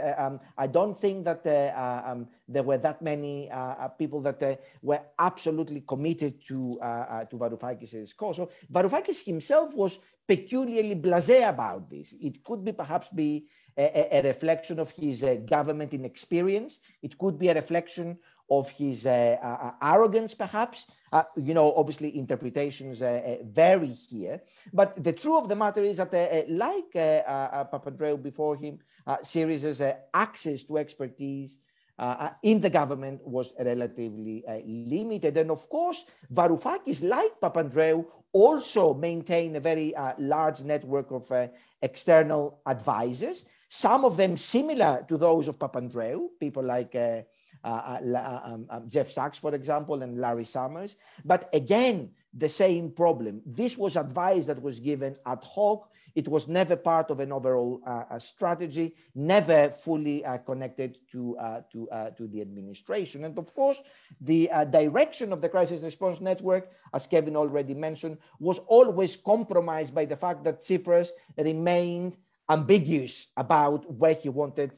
[SPEAKER 3] I don't think that there were that many people that were absolutely committed to Varoufakis' cause. So Varoufakis himself was peculiarly blasé about this. It could be perhaps be a reflection of his government inexperience. It could be a reflection of his arrogance, perhaps. Obviously interpretations vary here. But the truth of the matter is that like Papandreou before him, Syriza's access to expertise in the government was relatively limited. And of course, Varoufakis, like Papandreou, also maintained a very large network of external advisors, some of them similar to those of Papandreou, people like Jeff Sachs, for example, and Larry Summers. But again, the same problem. This was advice that was given ad hoc. It was never part of an overall strategy, never fully connected to the administration. And of course, the direction of the crisis response network, as Kevin already mentioned, was always compromised by the fact that Tsipras remained ambiguous about where he wanted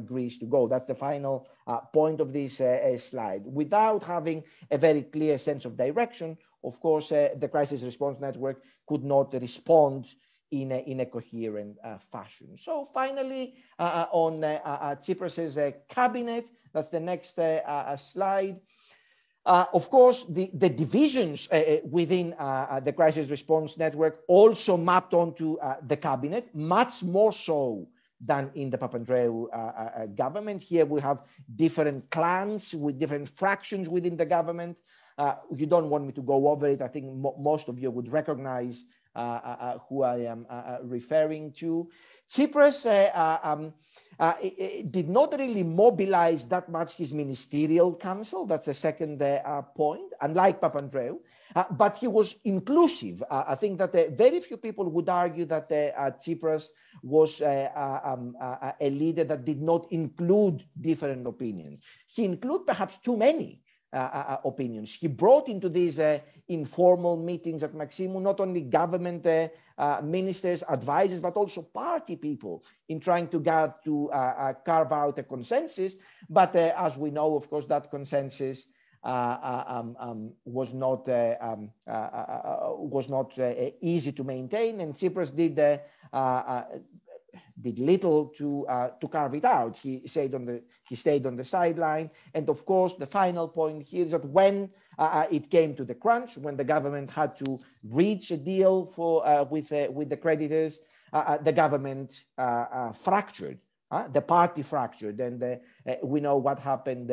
[SPEAKER 3] Greece to go. That's the final point of this slide. Without having a very clear sense of direction, of course, the crisis response network could not respond in a coherent fashion. So finally, on Tsipras's cabinet, that's the next slide. Of course, the divisions within the crisis response network also mapped onto the cabinet, much more so than in the Papandreou government. Here we have different clans with different fractions within the government. You don't want me to go over it. I think most of you would recognize who I am referring to. Tsipras did not really mobilize that much his ministerial council. That's the second point, unlike Papandreou. But he was inclusive. I think that very few people would argue that Tsipras was a leader that did not include different opinions. He included perhaps too many opinions. He brought into these informal meetings at Maximou not only government ministers, advisors, but also party people in trying to carve out a consensus. But as we know, of course, that consensus was not easy to maintain, and Tsipras did little to carve it out. He stayed on the sideline, and of course, the final point here is that when it came to the crunch, when the government had to reach a deal with the creditors, the government fractured. The party fractured, and we know what happened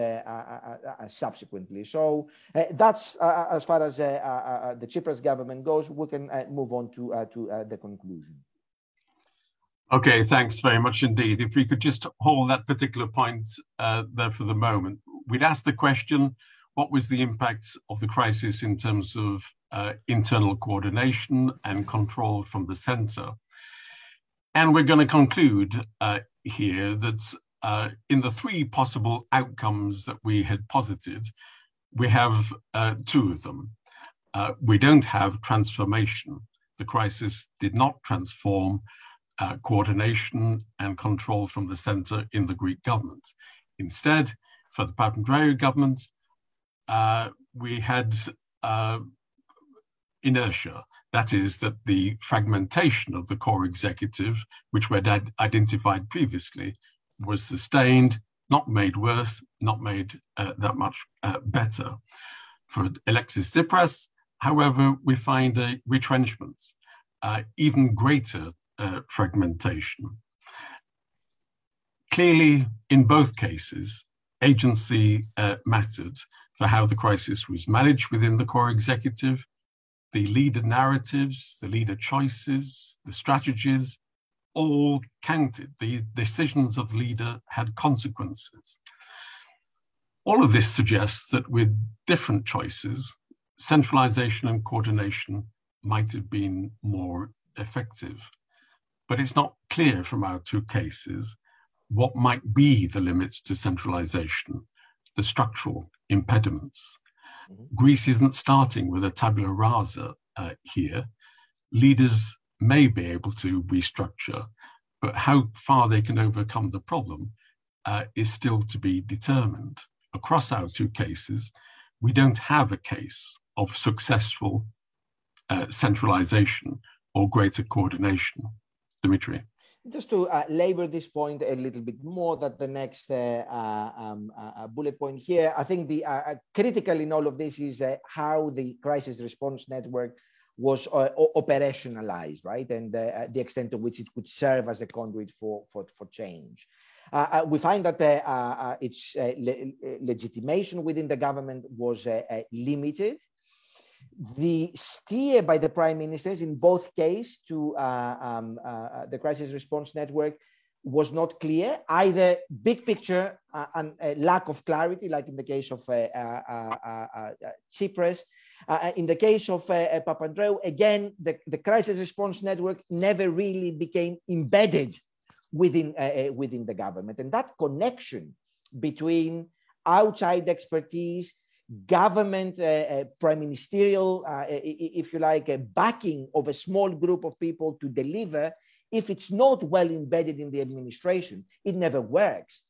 [SPEAKER 3] subsequently. So that's as far as the Tsipras government goes. We can move on to the conclusion.
[SPEAKER 2] Okay, thanks very much indeed. If we could just hold that particular point there for the moment. We'd ask the question, what was the impact of the crisis in terms of internal coordination and control from the center? And we're going to conclude here that in the three possible outcomes that we had posited, we have two of them. We don't have transformation. The crisis did not transform coordination and control from the center in the Greek government. Instead, for the Papandreou government, we had inertia. That is, that the fragmentation of the core executive, which we had identified previously, was sustained, not made worse, not made that much better. For Alexis Tsipras, however, we find a retrenchment, even greater fragmentation. Clearly, in both cases, agency mattered for how the crisis was managed within the core executive. The leader narratives, the leader choices, the strategies, all counted. The decisions of the leader had consequences. All of this suggests that with different choices, centralization and coordination might have been more effective. But it's not clear from our two cases what might be the limits to centralization, the structural impediments. Greece isn't starting with a tabula rasa here. Leaders may be able to restructure, but how far they can overcome the problem is still to be determined. Across our two cases, we don't have a case of successful centralization or greater coordination. Dimitri.
[SPEAKER 3] Just to labor this point a little bit more, that the next bullet point here, I think the critical in all of this is how the crisis response network was operationalized, right? And the extent to which it could serve as a conduit for change. We find that its legitimation within the government was limited. The steer by the prime ministers in both cases to the crisis response network was not clear, either big picture and lack of clarity, like in the case of Tsipras. In the case of Papandreou, again, the crisis response network never really became embedded within the government. And that connection between outside expertise, government, prime ministerial, if you like, backing of a small group of people to deliver, if it's not well embedded in the administration, it never works.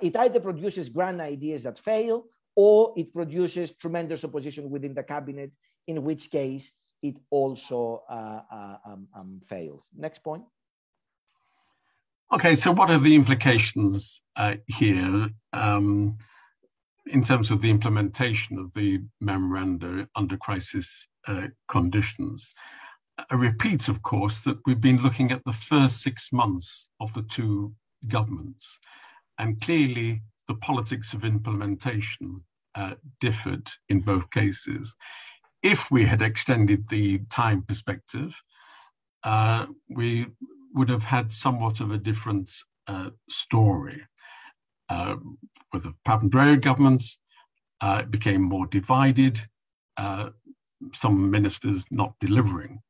[SPEAKER 3] It either produces grand ideas that fail, or it produces tremendous opposition within the cabinet, in which case it also fails. Next point.
[SPEAKER 2] Okay, so what are the implications here in terms of the implementation of the memoranda under crisis conditions? A repeat, of course, that we've been looking at the first 6 months of the two governments, and clearly the politics of implementation differed in both cases. If we had extended the time perspective, we would have had somewhat of a different story. With the Papandreou government, it became more divided, some ministers not delivering.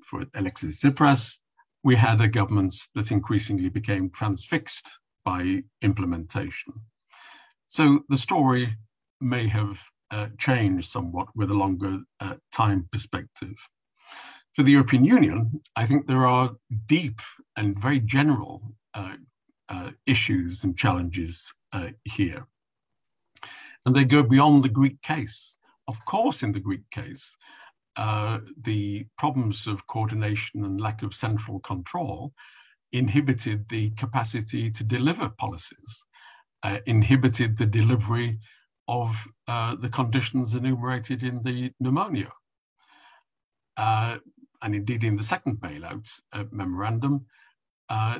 [SPEAKER 2] For Alexis Tsipras, we had a government that increasingly became transfixed by implementation. So the story may have changed somewhat with a longer time perspective. For the European Union, I think there are deep and very general issues and challenges here. And they go beyond the Greek case. Of course, in the Greek case, the problems of coordination and lack of central control inhibited the capacity to deliver policies, inhibited the delivery of the conditions enumerated in the pneumonia. And indeed, in the second bailout memorandum,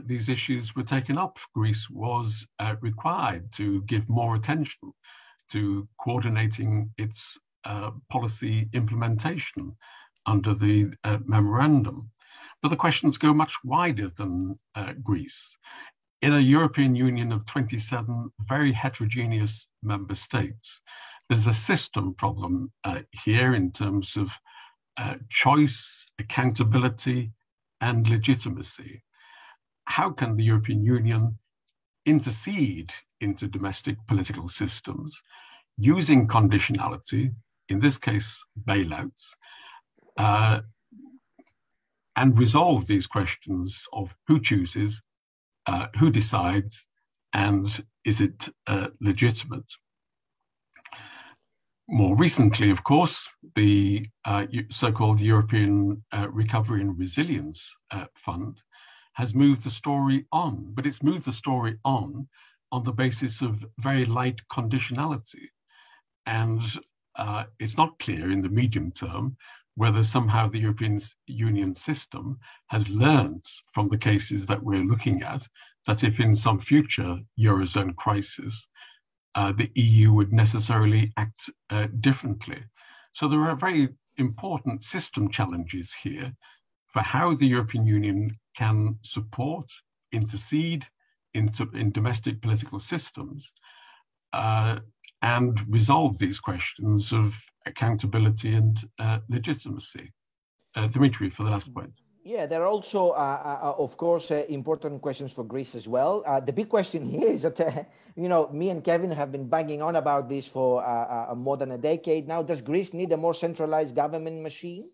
[SPEAKER 2] these issues were taken up. Greece was required to give more attention to coordinating its policy implementation under the memorandum. But the questions go much wider than Greece. In a European Union of 27 very heterogeneous member states, there's a system problem here in terms of choice, accountability, and legitimacy. How can the European Union intercede into domestic political systems using conditionality, in this case, bailouts, and resolve these questions of who chooses, who decides, and is it legitimate? More recently, of course, the so-called European Recovery and Resilience Fund has moved the story on, but it's moved the story on on the basis of very light conditionality. And it's not clear in the medium term whether somehow the European Union system has learned from the cases that we're looking at, that if in some future Eurozone crisis, the EU would necessarily act differently. So there are very important system challenges here for how the European Union can support, intercede in domestic political systems, and resolve these questions of accountability and legitimacy. Dimitris, for the last point.
[SPEAKER 3] Yeah, there are also, of course, important questions for Greece as well. The big question here is that, me and Kevin have been banging on about this for more than a decade now. Does Greece need a more centralized government machine?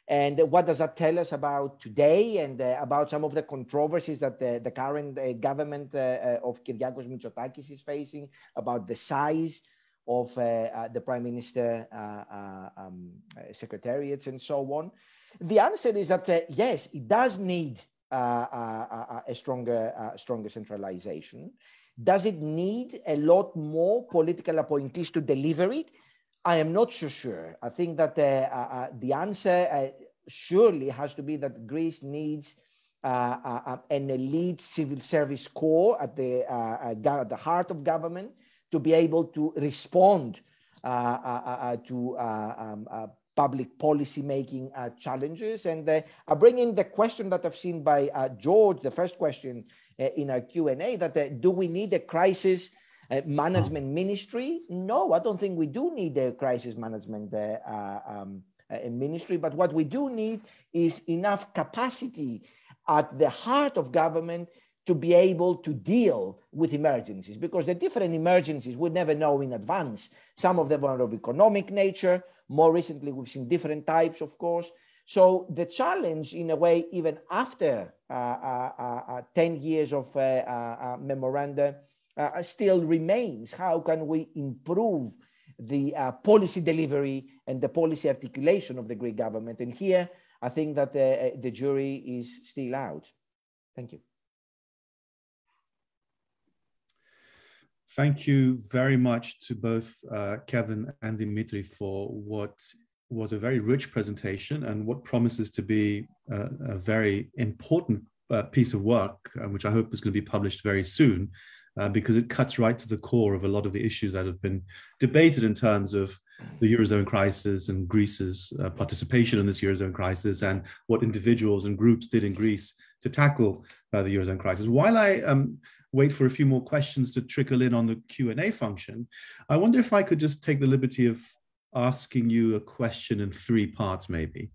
[SPEAKER 3] And what does that tell us about today and about some of the controversies that the current government of Kyriakos Mitsotakis is facing, about the size of the Prime Minister secretariats and so on? The answer is that, yes, it does need a stronger centralization. Does it need a lot more political appointees to deliver it? I am not so sure. I think that the answer surely has to be that Greece needs an elite civil service corps at the heart of government to be able to respond to public policy making challenges. And I bring in the question that I've seen by George, the first question in our Q&A, that do we need a crisis management ministry? No, I don't think we do need a crisis management ministry, but what we do need is enough capacity at the heart of government to be able to deal with emergencies, because the different emergencies we never know in advance. Some of them are of economic nature. More recently, we've seen different types, of course. So the challenge, in a way, even after 10 years of memoranda, still remains. How can we improve the policy delivery and the policy articulation of the Greek government? And here, I think that the jury is still out. Thank you.
[SPEAKER 1] Thank you very much to both Kevin and Dimitris for what was a very rich presentation and what promises to be a very important piece of work, which I hope is going to be published very soon, because it cuts right to the core of a lot of the issues that have been debated in terms of the Eurozone crisis and Greece's participation in this Eurozone crisis and what individuals and groups did in Greece to tackle the Eurozone crisis. While I wait for a few more questions to trickle in on the Q&A function, I wonder if I could just take the liberty of asking you a question in 3 parts, maybe.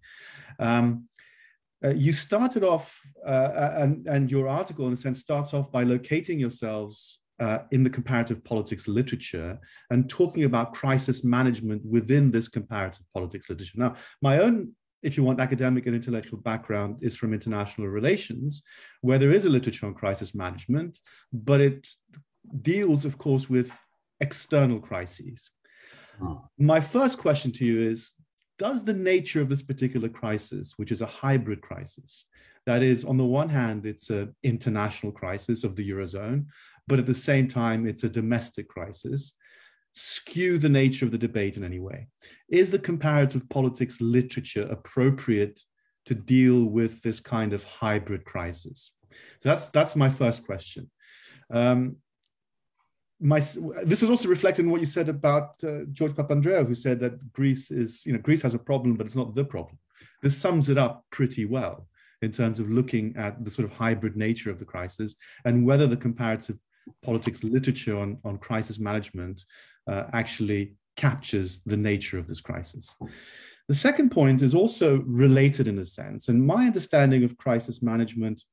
[SPEAKER 1] You started off, and your article, in a sense, starts off by locating yourselves in the comparative politics literature and talking about crisis management within this comparative politics literature. Now, my own, if you want, academic and intellectual background is from international relations, where there is a literature on crisis management, but it deals, of course, with external crises. My first question to you is, does the nature of this particular crisis, which is a hybrid crisis, that is, on the one hand, it's an international crisis of the Eurozone, but at the same time, it's a domestic crisis, skew the nature of the debate in any way? Is the comparative politics literature appropriate to deal with this kind of hybrid crisis? So that's my first question. This is also reflected in what you said about George Papandreou, who said that Greece has a problem, but it's not the problem. This sums it up pretty well in terms of looking at the sort of hybrid nature of the crisis and whether the comparative politics literature on crisis management actually captures the nature of this crisis. The second point is also related in a sense, and my understanding of crisis management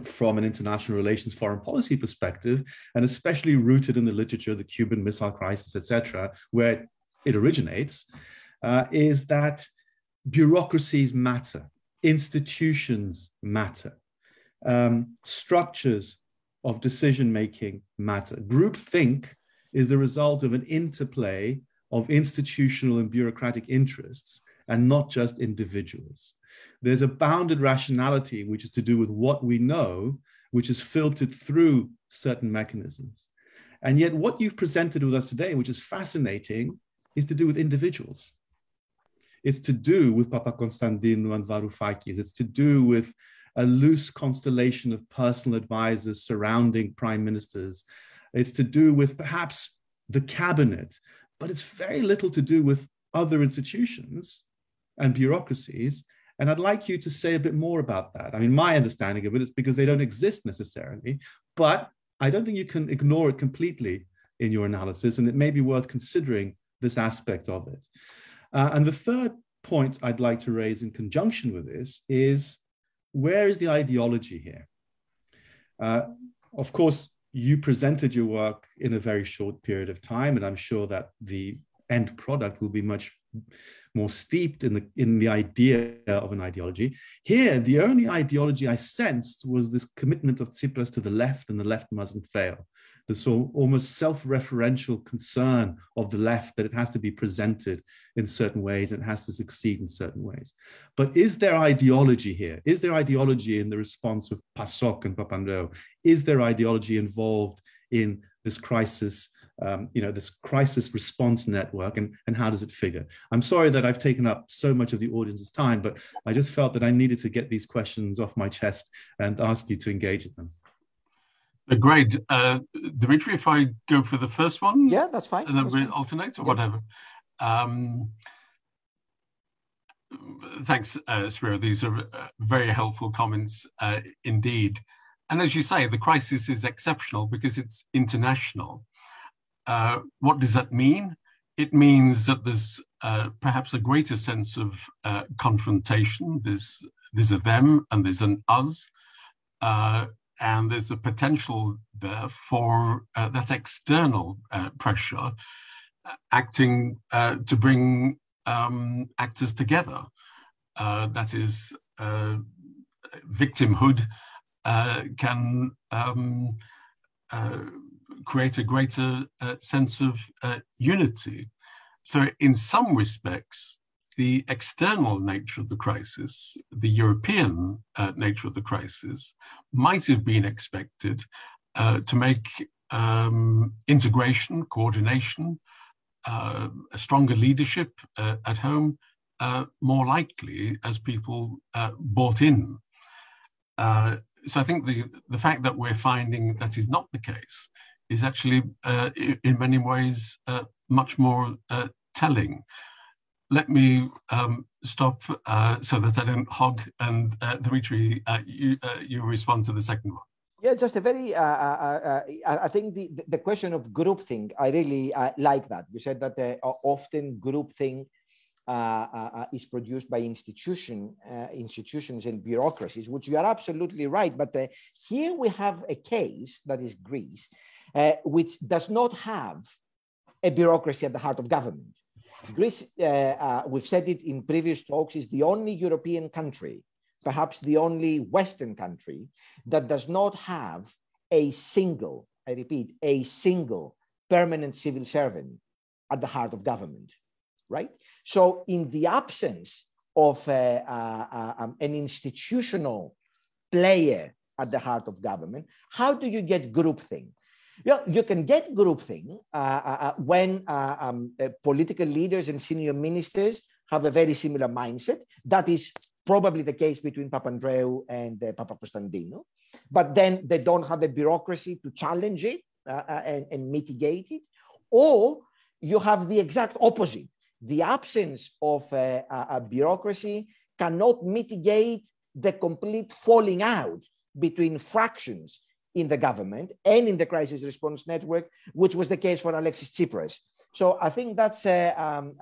[SPEAKER 1] from an international relations foreign policy perspective, and especially rooted in the literature, the Cuban Missile Crisis, etc., where it originates, is that bureaucracies matter, institutions matter, structures of decision-making matter. Groupthink is the result of an interplay of institutional and bureaucratic interests and not just individuals. There's a bounded rationality which is to do with what we know, which is filtered through certain mechanisms. And yet what you've presented with us today, which is fascinating, is to do with individuals. It's to do with Papandreou and Varoufakis. It's to do with a loose constellation of personal advisors surrounding prime ministers. It's to do with perhaps the cabinet, but it's very little to do with other institutions and bureaucracies. And I'd like you to say a bit more about that. I mean, my understanding of it is because they don't exist necessarily, but I don't think you can ignore it completely in your analysis, and it may be worth considering this aspect of it. And the third point I'd like to raise in conjunction with this is, where is the ideology here? Of course, you presented your work in a very short period of time, and I'm sure that the end product will be much more steeped in the idea of an ideology. Here, the only ideology I sensed was this commitment of Tsipras to the left, and the left mustn't fail. This almost self-referential concern of the left that it has to be presented in certain ways and it has to succeed in certain ways. But is there ideology here? Is there ideology in the response of PASOK and Papandreou? Is there ideology involved in this crisis, this crisis response network, and how does it figure? I'm sorry that I've taken up so much of the audience's time, but I just felt that I needed to get these questions off my chest and ask you to engage in them.
[SPEAKER 2] Great. Dimitri, if I go for the first one?
[SPEAKER 3] Yeah, that's fine.
[SPEAKER 2] And then we alternate or whatever. Thanks, Spyros. These are very helpful comments indeed. And as you say, the crisis is exceptional because it's international. What does that mean? It means that there's perhaps a greater sense of confrontation. There's a them and there's an us. And there's the potential there for that external pressure acting to bring actors together. That is, victimhood can create a greater sense of unity. So in some respects, the external nature of the crisis, the European nature of the crisis, might have been expected to make integration, coordination, a stronger leadership at home more likely as people bought in. So I think the fact that we're finding that is not the case is actually in many ways much more telling. Let me stop so that I don't hog, and Dimitri, you respond to the second one.
[SPEAKER 3] Yeah, just a very, I think the question of groupthink, I really like that. You said that often groupthink is produced by institutions and bureaucracies, which you are absolutely right. But here we have a case, that is Greece, which does not have a bureaucracy at the heart of government. Greece, we've said it in previous talks, is the only European country, perhaps the only Western country, that does not have a single, I repeat, a single permanent civil servant at the heart of government, right? So in the absence of an institutional player at the heart of government, how do you get groupthink? You can get groupthink when political leaders and senior ministers have a very similar mindset. That is probably the case between Papandreou and Papandreou. But then they don't have a bureaucracy to challenge it and mitigate it. Or you have the exact opposite. The absence of a bureaucracy cannot mitigate the complete falling out between fractions in the government and in the crisis response network, which was the case for Alexis Tsipras. So I think that's an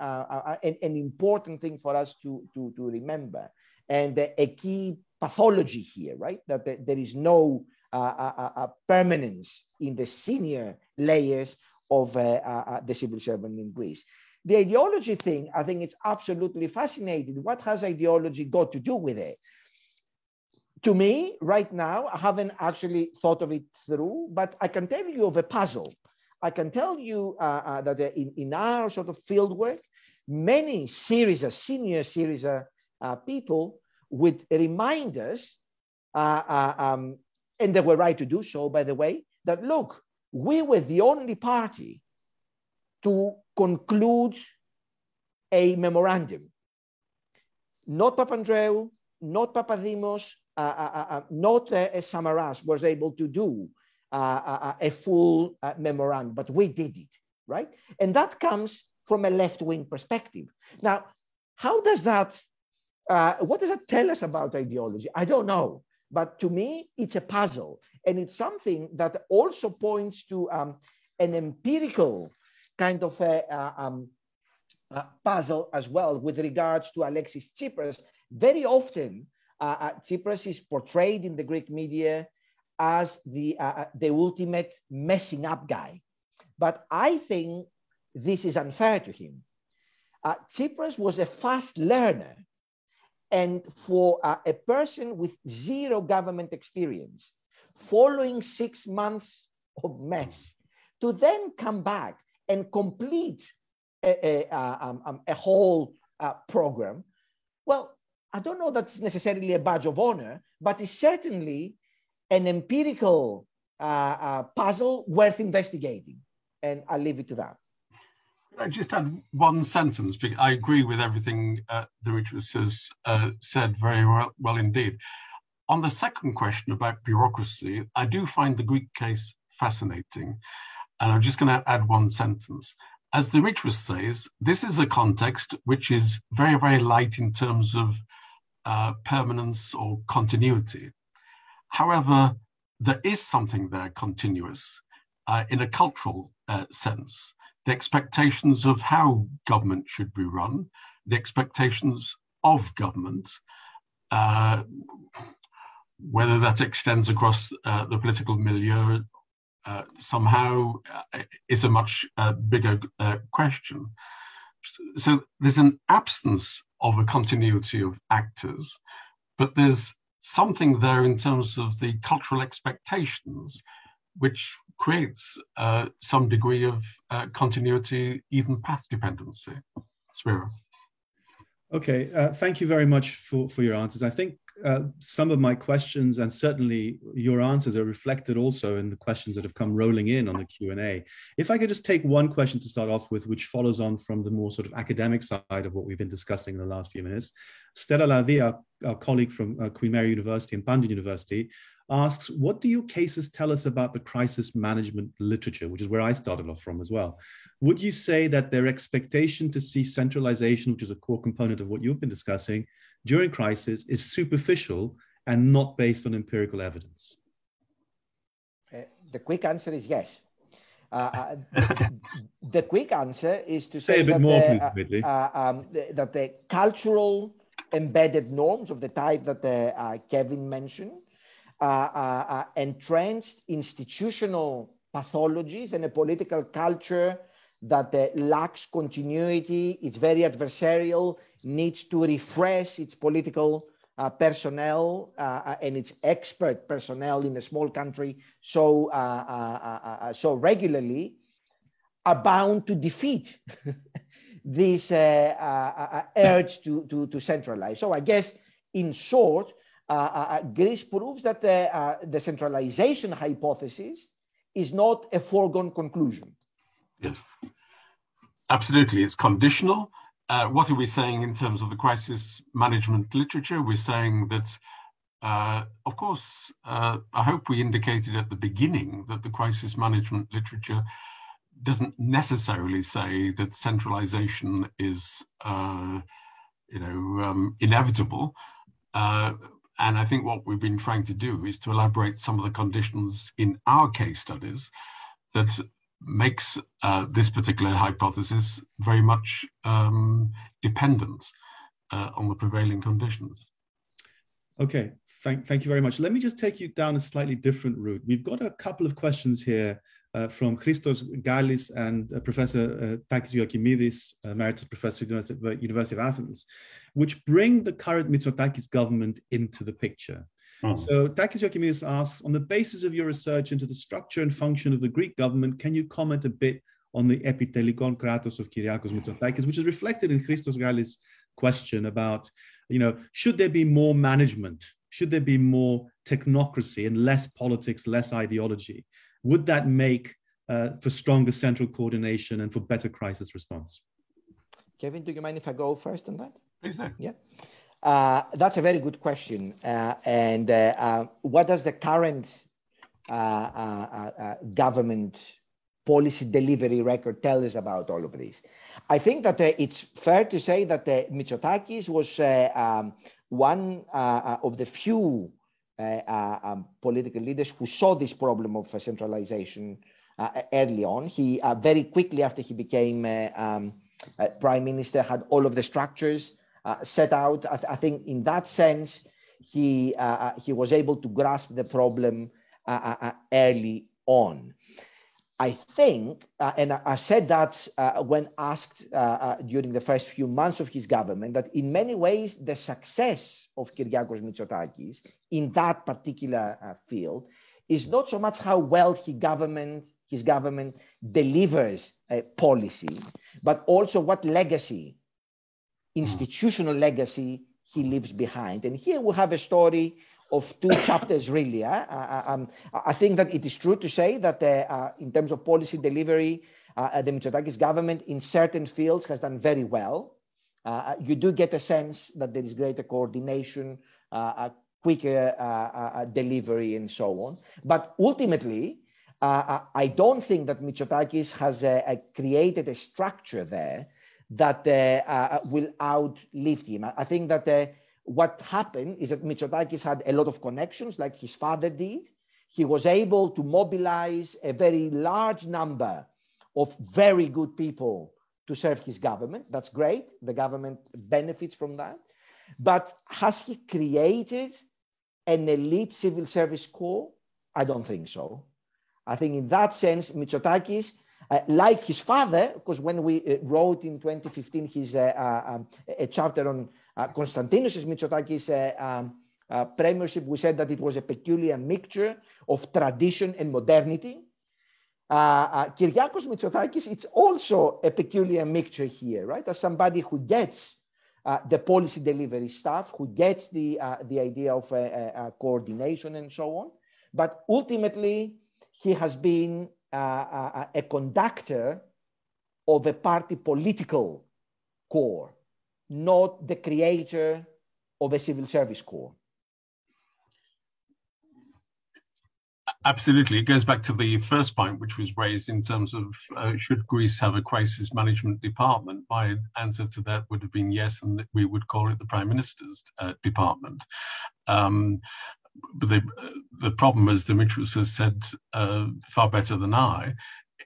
[SPEAKER 3] important thing for us to remember, and a key pathology here, right? That there is no permanence in the senior layers of the civil servant in Greece. The ideology thing, I think it's absolutely fascinating. What has ideology got to do with it? To me, right now, I haven't actually thought of it through, but I can tell you of a puzzle. I can tell you that in our sort of fieldwork, many Syriza, senior Syriza people would remind us, and they were right to do so, by the way, that look, we were the only party to conclude a memorandum. Not Papandreou, not Papadimos, not Samaras was able to do a full memorandum, but we did it, right? And that comes from a left-wing perspective. Now, how does that, what does that tell us about ideology? I don't know, but to me, it's a puzzle. And it's something that also points to an empirical kind of puzzle as well with regards to Alexis Tsipras. Very often, Tsipras is portrayed in the Greek media as the ultimate messing up guy. But I think this is unfair to him. Tsipras was a fast learner. And for a person with zero government experience, following 6 months of mess, to then come back and complete a whole program, well, I don't know that's necessarily a badge of honor, but it's certainly an empirical puzzle worth investigating. And I'll leave it to that.
[SPEAKER 2] I just add one sentence, because I agree with everything Dimitris has said very well indeed. On the second question about bureaucracy, I do find the Greek case fascinating. And I'm just going to add one sentence. As Dimitris says, this is a context which is very, very light in terms of permanence or continuity. However, there is something there continuous in a cultural sense. The expectations of how government should be run, the expectations of government, whether that extends across the political milieu somehow is a much bigger question. So there's an absence of a continuity of actors, but there's something there in terms of the cultural expectations, which creates some degree of continuity, even path dependency. Spyros.
[SPEAKER 1] Okay, thank you very much for your answers. I think some of my questions and certainly your answers are reflected also in the questions that have come rolling in on the Q&A. If I could just take one question to start off with, which follows on from the more sort of academic side of what we've been discussing in the last few minutes. Stella Ladhi, our colleague from Queen Mary University and Pandya University, asks, what do your cases tell us about the crisis management literature, which is where I started off from as well? Would you say that their expectation to see centralization, which is a core component of what you've been discussing, during crisis is superficial and not based on empirical evidence?
[SPEAKER 3] The quick answer is yes. The quick answer is to say
[SPEAKER 1] a bit
[SPEAKER 3] that,
[SPEAKER 1] more,
[SPEAKER 3] that the cultural embedded norms of the type that Kevin mentioned, entrenched institutional pathologies and a political culture that lacks continuity, it's very adversarial, needs to refresh its political personnel and its expert personnel in a small country so regularly, are bound to defeat this urge to centralize. So I guess, in short, Greece proves that the centralization hypothesis is not a foregone conclusion.
[SPEAKER 2] Yes, absolutely. It's conditional. What are we saying in terms of the crisis management literature? We're saying that, of course, I hope we indicated at the beginning that the crisis management literature doesn't necessarily say that centralization is, inevitable. And I think what we've been trying to do is to elaborate some of the conditions in our case studies that makes this particular hypothesis very much dependent on the prevailing conditions.
[SPEAKER 1] Okay, thank you very much. Let me just take you down a slightly different route. We've got a couple of questions here from Christos Gallis and Professor Takis Ioakimidis, Emeritus Professor at the University of Athens, which bring the current Mitsotakis government into the picture. So Takis Ioakimidis asks, on the basis of your research into the structure and function of the Greek government, can you comment a bit on the epitelikon kratos of Kyriakos Mitsotakis, which is reflected in Christos Gallis' question about, should there be more management? Should there be more technocracy and less politics, less ideology? Would that make for stronger central coordination and for better crisis response.
[SPEAKER 3] Kevin, do you mind if I go first on that?
[SPEAKER 2] Please do.
[SPEAKER 3] Yeah. That's a very good question. What does the current government policy delivery record tell us about all of this? I think that it's fair to say that Mitsotakis was one of the few political leaders who saw this problem of centralization early on. He very quickly after he became prime minister had all of the structures set out. I think in that sense, he was able to grasp the problem early on. I think, and I said that when asked during the first few months of his government, that in many ways, the success of Kyriakos Mitsotakis in that particular field is not so much how well his government delivers policy, but also what legacy, institutional legacy, he leaves behind. And here we have a story of two chapters, really. I think that it is true to say that in terms of policy delivery, the Mitsotakis government in certain fields has done very well. You do get a sense that there is greater coordination, quicker delivery, and so on. But ultimately, I don't think that Mitsotakis has created a structure there that will outlive him. I think that what happened is that Mitsotakis had a lot of connections, like his father did. He was able to mobilize a very large number of very good people to serve his government. That's great. The government benefits from that. But has he created an elite civil service corps? I don't think so. I think in that sense, Mitsotakis, like his father, because when we wrote in 2015 his a chapter on Konstantinos Mitsotakis' premiership, we said that it was a peculiar mixture of tradition and modernity. Kyriakos Mitsotakis, it's also a peculiar mixture here, right? As somebody who gets the policy delivery stuff, who gets the idea of coordination and so on, but ultimately he has been a conductor of a party political core, not the creator of a civil service corps.
[SPEAKER 2] Absolutely. It goes back to the first point, which was raised in terms of should Greece have a crisis management department? My answer to that would have been yes, and we would call it the Prime Minister's department. But the problem, as Dimitris has said far better than I,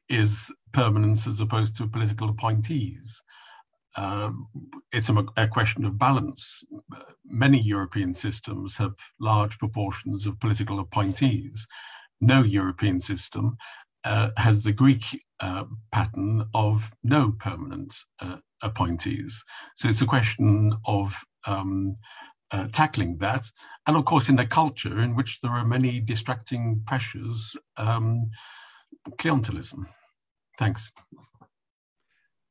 [SPEAKER 2] is permanence as opposed to political appointees. It's a question of balance. Many European systems have large proportions of political appointees. No European system has the Greek pattern of no permanent appointees. So it's a question of tackling that. And of course, in a culture in which there are many distracting pressures, clientelism. Thanks.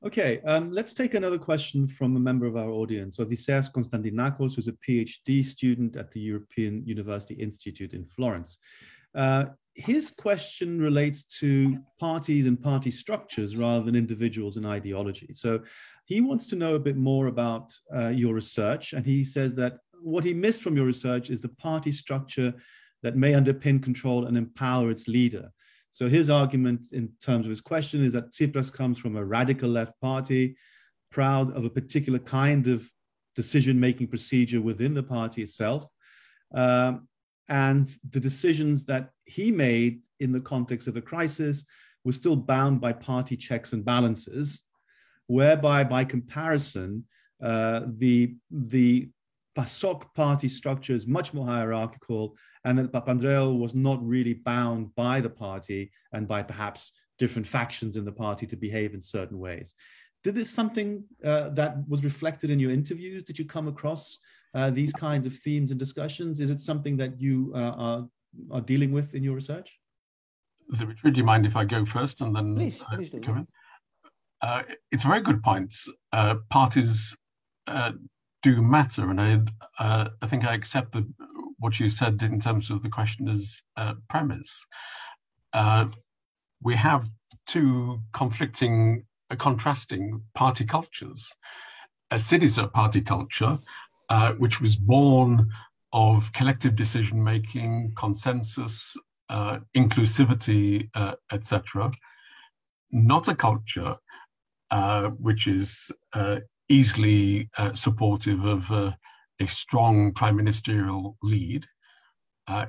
[SPEAKER 1] Okay, let's take another question from a member of our audience, Odysseas Konstantinakos, who's a PhD student at the European University Institute in Florence. His question relates to parties and party structures rather than individuals and ideology. So he wants to know a bit more about your research, and he says that what he missed from your research is the party structure that may underpin control and empower its leader. So his argument in terms of his question is that Tsipras comes from a radical left party, proud of a particular kind of decision-making procedure within the party itself. And the decisions that he made in the context of the crisis were still bound by party checks and balances, whereby by comparison, the PASOK party structure is much more hierarchical, and that Papandreou was not really bound by the party and by perhaps different factions in the party to behave in certain ways. Did this something that was reflected in your interviews? Did you come across these kinds of themes and discussions? Is it something that you are dealing with in your research?
[SPEAKER 2] Dimitris, do you mind if I go first and then
[SPEAKER 3] please
[SPEAKER 2] come in? It's a very good point. Parties do matter, and I think I accept what you said in terms of the question as premise. We have two conflicting, contrasting party cultures. A Syriza party culture, which was born of collective decision-making, consensus, inclusivity, etc. Not a culture which is easily supportive of a strong prime ministerial lead.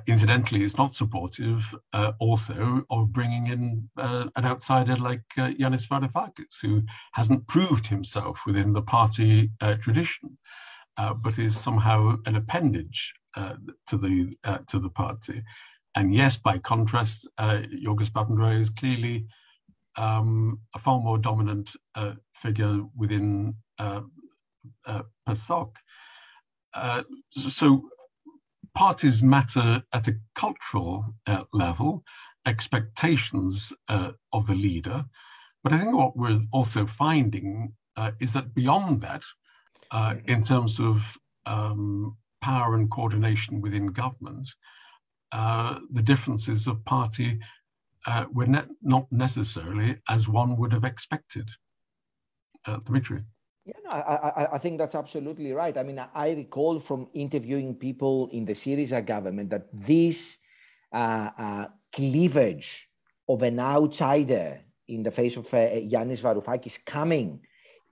[SPEAKER 2] Incidentally, it's not supportive also of bringing in an outsider like Yanis Varoufakis, who hasn't proved himself within the party tradition, but is somehow an appendage to the party. And yes, by contrast, Yorgos Papandreou is clearly a far more dominant figure within PASOK. So parties matter at a cultural level, expectations of the leader. But I think what we're also finding is that beyond that, in terms of power and coordination within government, the differences of party were not necessarily as one would have expected. Dimitris.
[SPEAKER 3] Yeah, no, I think that's absolutely right. I mean, I recall from interviewing people in the Syriza government that this cleavage of an outsider in the face of Yanis Varoufakis coming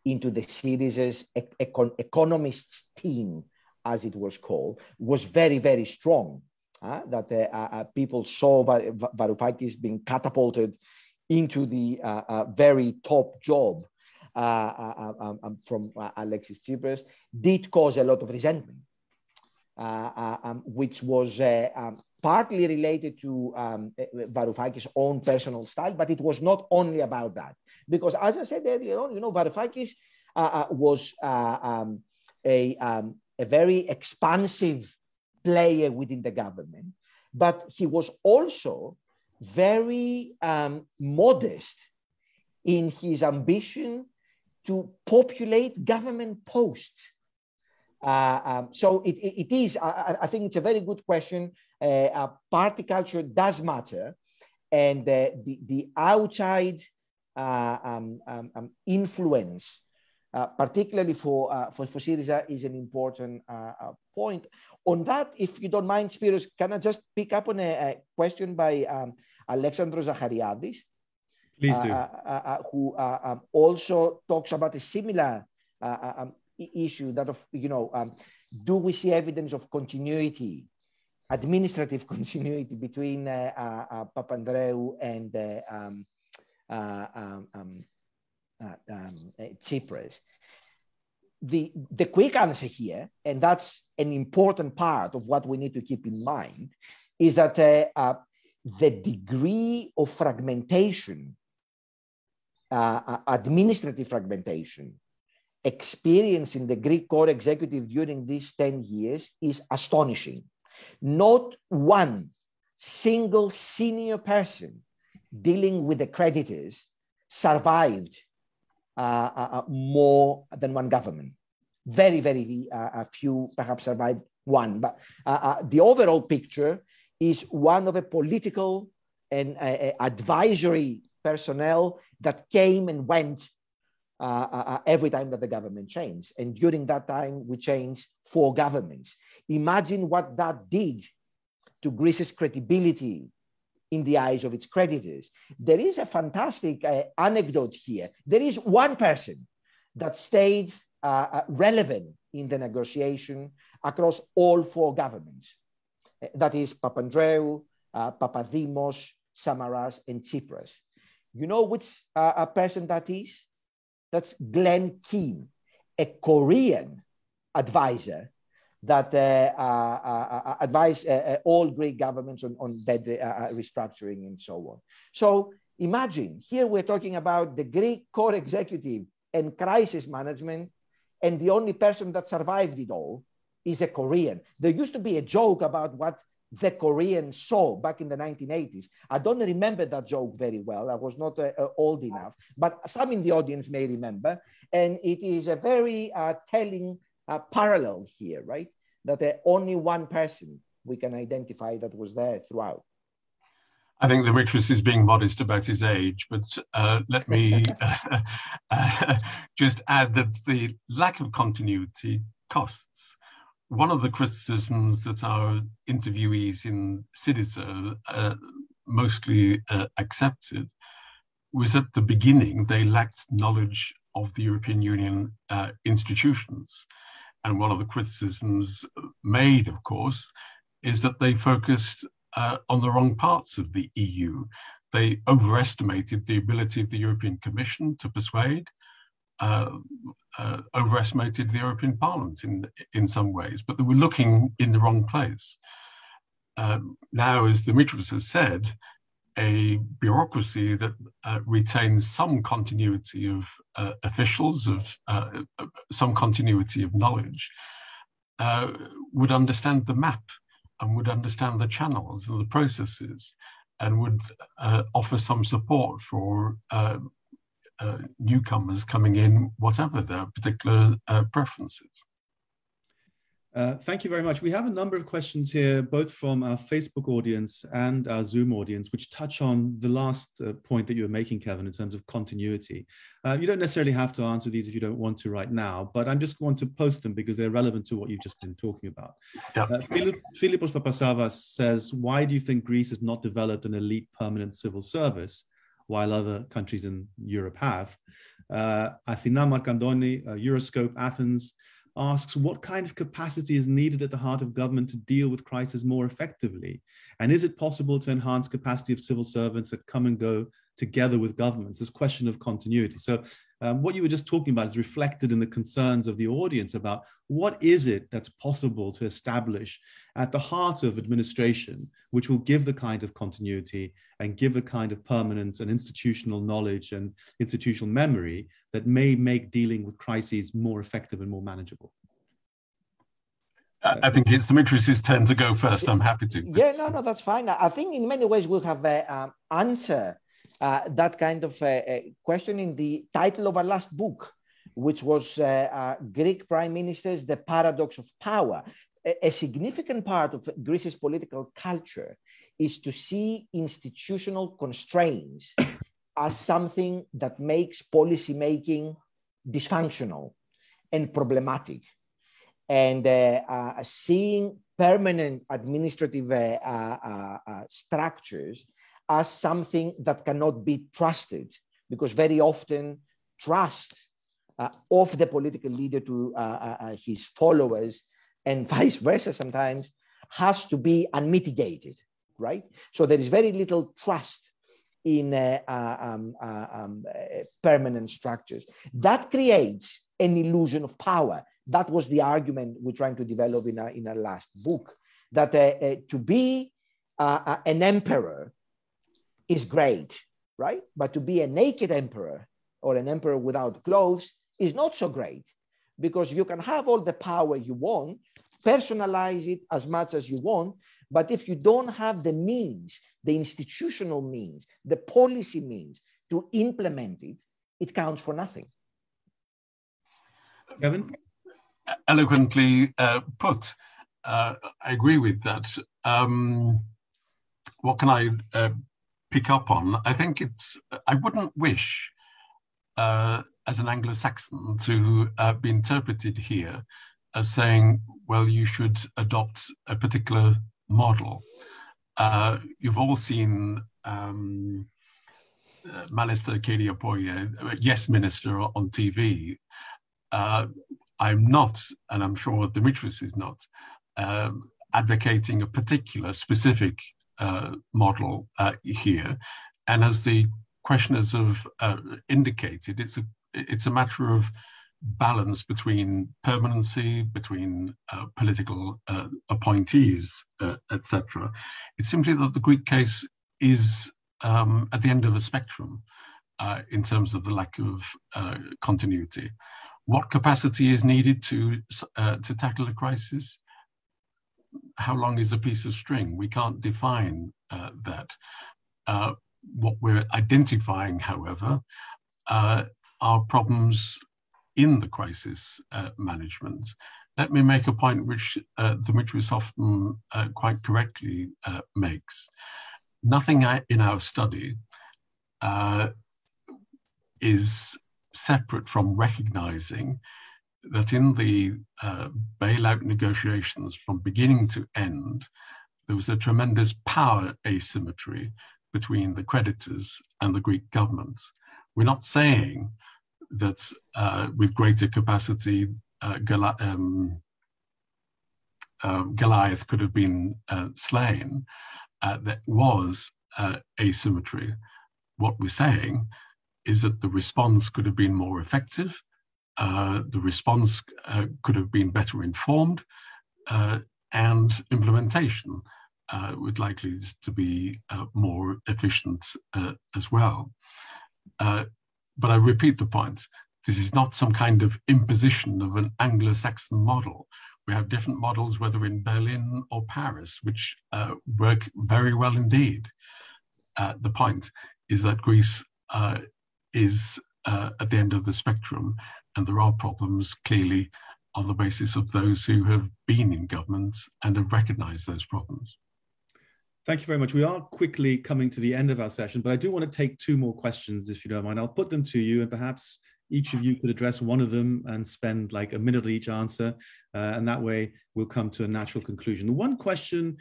[SPEAKER 3] into the Syriza's economists team, as it was called, was very, very strong. That people saw Varoufakis being catapulted into the very top job from Alexis Tsipras did cause a lot of resentment, which was partly related to Varoufakis' own personal style, but it was not only about that. Because as I said earlier on, Varoufakis was a very expansive player within the government, but he was also very modest in his ambition to populate government posts. So it is, I think it's a very good question. Party culture does matter, and the outside influence, particularly for Syriza, is an important point. On that, if you don't mind, Spyros, can I just pick up on a question by Alexandros Zachariadis?
[SPEAKER 1] Please do.
[SPEAKER 3] Who also talks about a similar issue, that of, do we see evidence of continuity, administrative continuity between Papandreou and Tsipras? The quick answer here, and that's an important part of what we need to keep in mind, is that the degree of fragmentation, administrative fragmentation, experienced in the Greek core executive during these 10 years is astonishing. Not one single senior person dealing with the creditors survived more than one government. Very, very few perhaps survived one. But the overall picture is one of a political and advisory personnel that came and went every time that the government changed. And during that time, we changed 4 governments. Imagine what that did to Greece's credibility in the eyes of its creditors. There is a fantastic anecdote here. There is one person that stayed relevant in the negotiation across all 4 governments. That is Papandreou, Papadimos, Samaras, and Tsipras. You know which person that is? That's Glenn Keane, a Korean advisor that advised all Greek governments on debt restructuring and so on. So imagine, here we're talking about the Greek core executive and crisis management, and the only person that survived it all is a Korean. There used to be a joke about what the Koreans saw back in the 1980s. I don't remember that joke very well. I was not old enough, but some in the audience may remember. And it is a very telling parallel here, right? That only one person we can identify that was there throughout.
[SPEAKER 2] I think Dimitris is being modest about his age, but let me just add that the lack of continuity costs. One of the criticisms that our interviewees in Syriza mostly accepted was at the beginning they lacked knowledge of the European Union institutions. And one of the criticisms made, of course, is that they focused on the wrong parts of the EU. They overestimated the ability of the European Commission to persuade, overestimated the European Parliament in some ways, but they were looking in the wrong place. Now, as Dimitris has said, a bureaucracy that retains some continuity of officials, of some continuity of knowledge, would understand the map and would understand the channels and the processes and would offer some support for newcomers coming in, whatever their particular preferences.
[SPEAKER 1] Thank you very much. We have a number of questions here, both from our Facebook audience and our Zoom audience, which touch on the last point that you were making, Kevin, in terms of continuity. You don't necessarily have to answer these if you don't want to right now, but I just want to post them because they're relevant to what you've just been talking about.
[SPEAKER 2] Yeah.
[SPEAKER 1] Philippos Papasavas says, why do you think Greece has not developed an elite permanent civil service while other countries in Europe have? Athina Marcandoni, Euroscope Athens, asks what kind of capacity is needed at the heart of government to deal with crisis more effectively? And is it possible to enhance capacity of civil servants that come and go together with governments? This question of continuity. So what you were just talking about is reflected in the concerns of the audience about what is it that's possible to establish at the heart of administration, which will give the kind of continuity and give the kind of permanence and institutional knowledge and institutional memory that may make dealing with crises more effective and more manageable.
[SPEAKER 2] I think it's Dimitris' turn to go first. I'm happy to.
[SPEAKER 3] Yeah, no, that's fine. I think in many ways we'll have answer that kind of question in the title of our last book, which was Greek Prime Ministers, The Paradox of Power. A significant part of Greece's political culture is to see institutional constraints as something that makes policy making dysfunctional and problematic. And seeing permanent administrative structures as something that cannot be trusted, because very often trust of the political leader to his followers and vice versa sometimes has to be unmitigated, right? So there is very little trust in permanent structures. That creates an illusion of power. That was the argument we're trying to develop in our last book, that to be an emperor is great, right? But to be a naked emperor or an emperor without clothes is not so great, because you can have all the power you want, personalize it as much as you want, but if you don't have the means, the institutional means, the policy means to implement it, it counts for nothing.
[SPEAKER 1] Kevin?
[SPEAKER 2] Eloquently put. I agree with that. What can I pick up on? I think I wouldn't wish as an Anglo-Saxon to be interpreted here as saying, well, you should adopt a particular model. You've all seen Minister Kyriapoia, Yes Minister, on TV. I'm not, and I'm sure Dimitris is not, advocating a particular specific model here. And as the questioners have indicated, it's a matter of balance between permanency, between political appointees, etc. It's simply that the Greek case is at the end of a spectrum in terms of the lack of continuity. What capacity is needed to tackle a crisis? How long is a piece of string? We can't define that. What we're identifying, however, are problems in the crisis management. Let me make a point which Dimitris often quite correctly makes. nothing in our study is separate from recognizing that in the bailout negotiations from beginning to end, there was a tremendous power asymmetry between the creditors and the Greek government. We're not saying that with greater capacity, Goliath could have been slain. There was asymmetry. What we're saying is that the response could have been more effective, the response could have been better informed, and implementation would likely to be more efficient as well. But I repeat the point, this is not some kind of imposition of an Anglo-Saxon model. We have different models, whether in Berlin or Paris, which work very well indeed. The point is that Greece is at the end of the spectrum, and there are problems clearly on the basis of those who have been in governments and have recognized those problems.
[SPEAKER 1] Thank you very much. We are quickly coming to the end of our session, but I do want to take two more questions, if you don't mind. I'll put them to you, and perhaps each of you could address one of them and spend like a minute each answer, and that way we'll come to a natural conclusion. The one question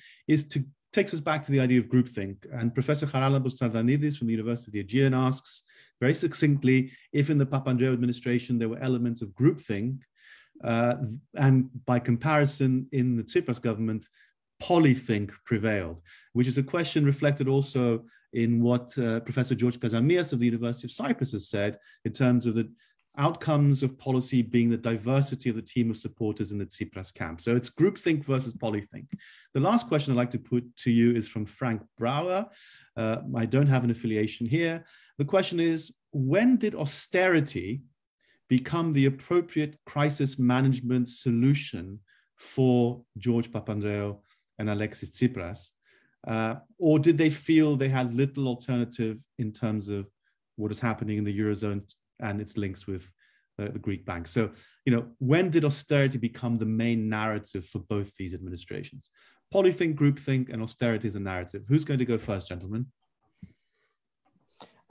[SPEAKER 1] takes us back to the idea of groupthink, and Professor Charalambos Tsardanidis from the University of the Aegean asks very succinctly if in the Papandreou administration there were elements of groupthink, and by comparison in the Tsipras government, polythink prevailed, which is a question reflected also in what Professor George Kazamias of the University of Cyprus has said in terms of the outcomes of policy being the diversity of the team of supporters in the Tsipras camp. So it's groupthink versus polythink. The last question I'd like to put to you is from Frank Brouwer. I don't have an affiliation here. The question is, when did austerity become the appropriate crisis management solution for George Papandreou and Alexis Tsipras? Or did they feel they had little alternative in terms of what is happening in the Eurozone and its links with the Greek banks? So, when did austerity become the main narrative for both these administrations? Polythink, groupthink, and austerity is a narrative. Who's going to go first, gentlemen?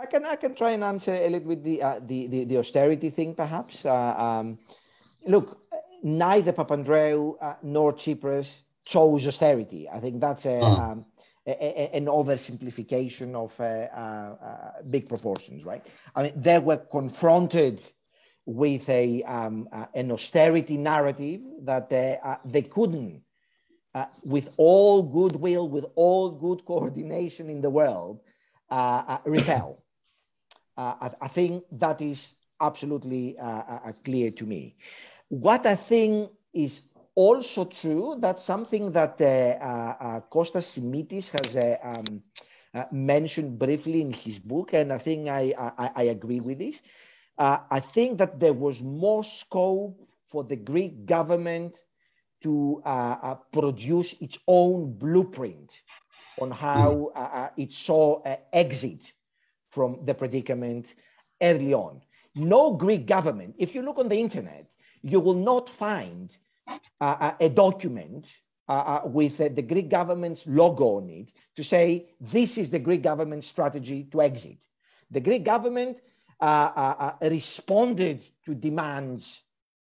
[SPEAKER 3] I can try and answer a little bit the austerity thing, perhaps. Look, neither Papandreou nor Tsipras chose austerity. I think that's an oversimplification of big proportions, right? I mean, they were confronted with an austerity narrative that they couldn't, with all goodwill, with all good coordination in the world, repel. I think that is absolutely clear to me. What I think is also true, that's something that Kostas Simitis has mentioned briefly in his book, and I think I agree with this. I think that there was more scope for the Greek government to produce its own blueprint on how it saw exit from the predicament early on. No Greek government, if you look on the internet, you will not find a document with the Greek government's logo on it to say, this is the Greek government's strategy to exit. The Greek government responded to demands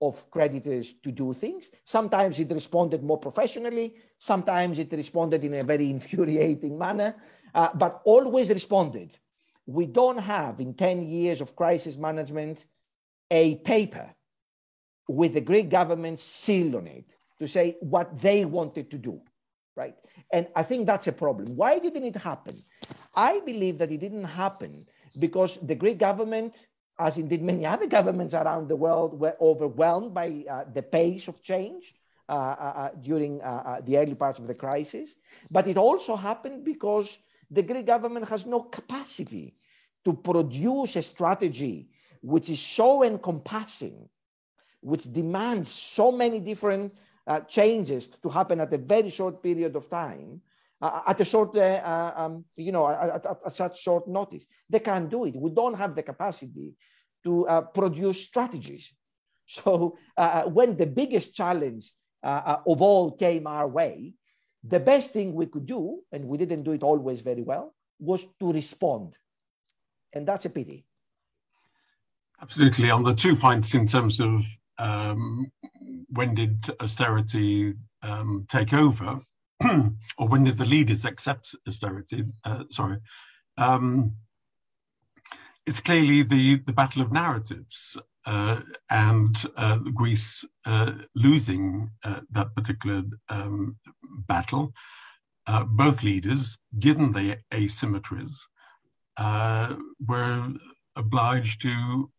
[SPEAKER 3] of creditors to do things. Sometimes it responded more professionally. Sometimes it responded in a very infuriating manner, but always responded. We don't have, in 10 years of crisis management, a paper with the Greek government's seal on it to say what they wanted to do, right? And I think that's a problem. Why didn't it happen? I believe that it didn't happen because the Greek government, as indeed many other governments around the world, were overwhelmed by the pace of change during the early parts of the crisis. But it also happened because the Greek government has no capacity to produce a strategy which is so encompassing, which demands so many different changes to happen at a very short period of time, at a short, at such short notice. They can't do it. We don't have the capacity to produce strategies. So when the biggest challenge of all came our way, The best thing we could do, and we didn't do it always very well, was to respond. And that's a pity.
[SPEAKER 2] Absolutely. On the 2 points in terms of when did austerity take over, or when did the leaders accept austerity? It's clearly the battle of narratives and Greece losing that particular battle. Both leaders, given the asymmetries, were obliged to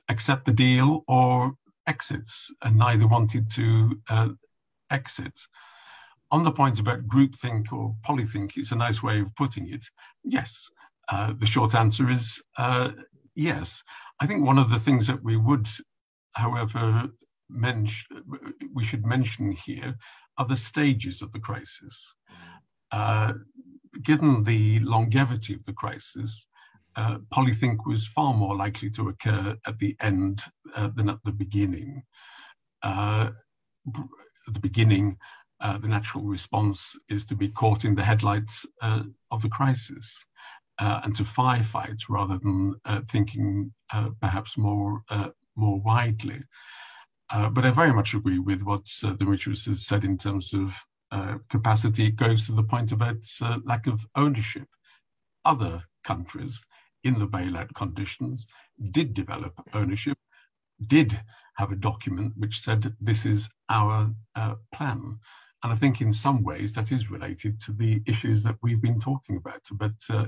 [SPEAKER 2] accept the deal or exits, and neither wanted to exit. On the point about groupthink or polythink, it's a nice way of putting it. Yes, the short answer is yes. I think one of the things that we would, however, we should mention here are the stages of the crisis. Given the longevity of the crisis, polythink was far more likely to occur at the end than at the beginning. At the beginning, the natural response is to be caught in the headlights of the crisis and to firefight rather than thinking perhaps more widely. But I very much agree with what Dimitris has said in terms of capacity. It goes to the point about lack of ownership. Other countries in the bailout conditions did develop ownership, did have a document which said this is our plan. And I think in some ways that is related to the issues that we've been talking about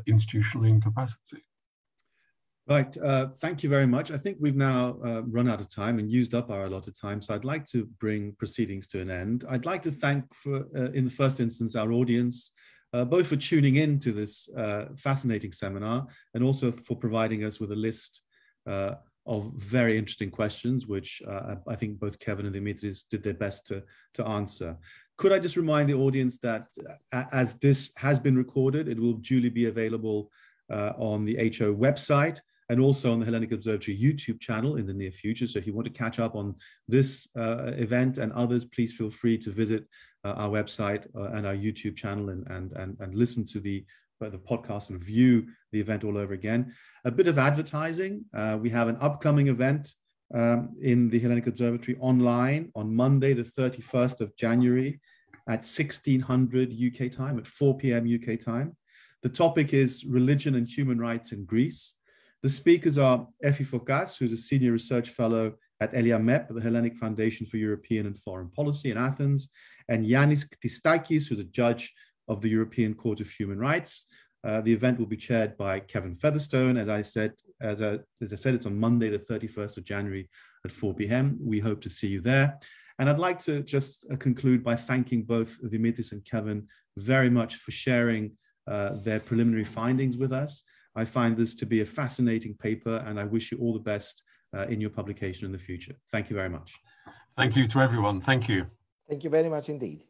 [SPEAKER 2] institutional incapacity.
[SPEAKER 1] Right, thank you very much. I think we've now run out of time and used up our allotted time, so I'd like to bring proceedings to an end. I'd like to thank, in the first instance, our audience, both for tuning in to this fascinating seminar and also for providing us with a list of very interesting questions, which I think both Kevin and Dimitris did their best to answer. Could I just remind the audience that as this has been recorded, it will duly be available on the HO website and also on the Hellenic Observatory YouTube channel in the near future. So if you want to catch up on this event and others, please feel free to visit our website and our YouTube channel and listen to the podcast and view the event all over again. A bit of advertising. We have an upcoming event in the Hellenic Observatory online on Monday, the 31st of January at 1600 UK time, at 4 p.m. UK time. The topic is religion and human rights in Greece. The speakers are Efi Fokas, who's a senior research fellow at ELIAMEP, the Hellenic Foundation for European and Foreign Policy in Athens, and Yannis Ktistakis, who's a judge of the European Court of Human Rights. The event will be chaired by Kevin Featherstone. As I said, it's on Monday, the 31st of January at 4 p.m. We hope to see you there. And I'd like to just conclude by thanking both Dimitris and Kevin very much for sharing their preliminary findings with us. I find this to be a fascinating paper, and I wish you all the best in your publication in the future. Thank you very much.
[SPEAKER 2] Thank you to everyone. Thank you.
[SPEAKER 3] Thank you very much indeed.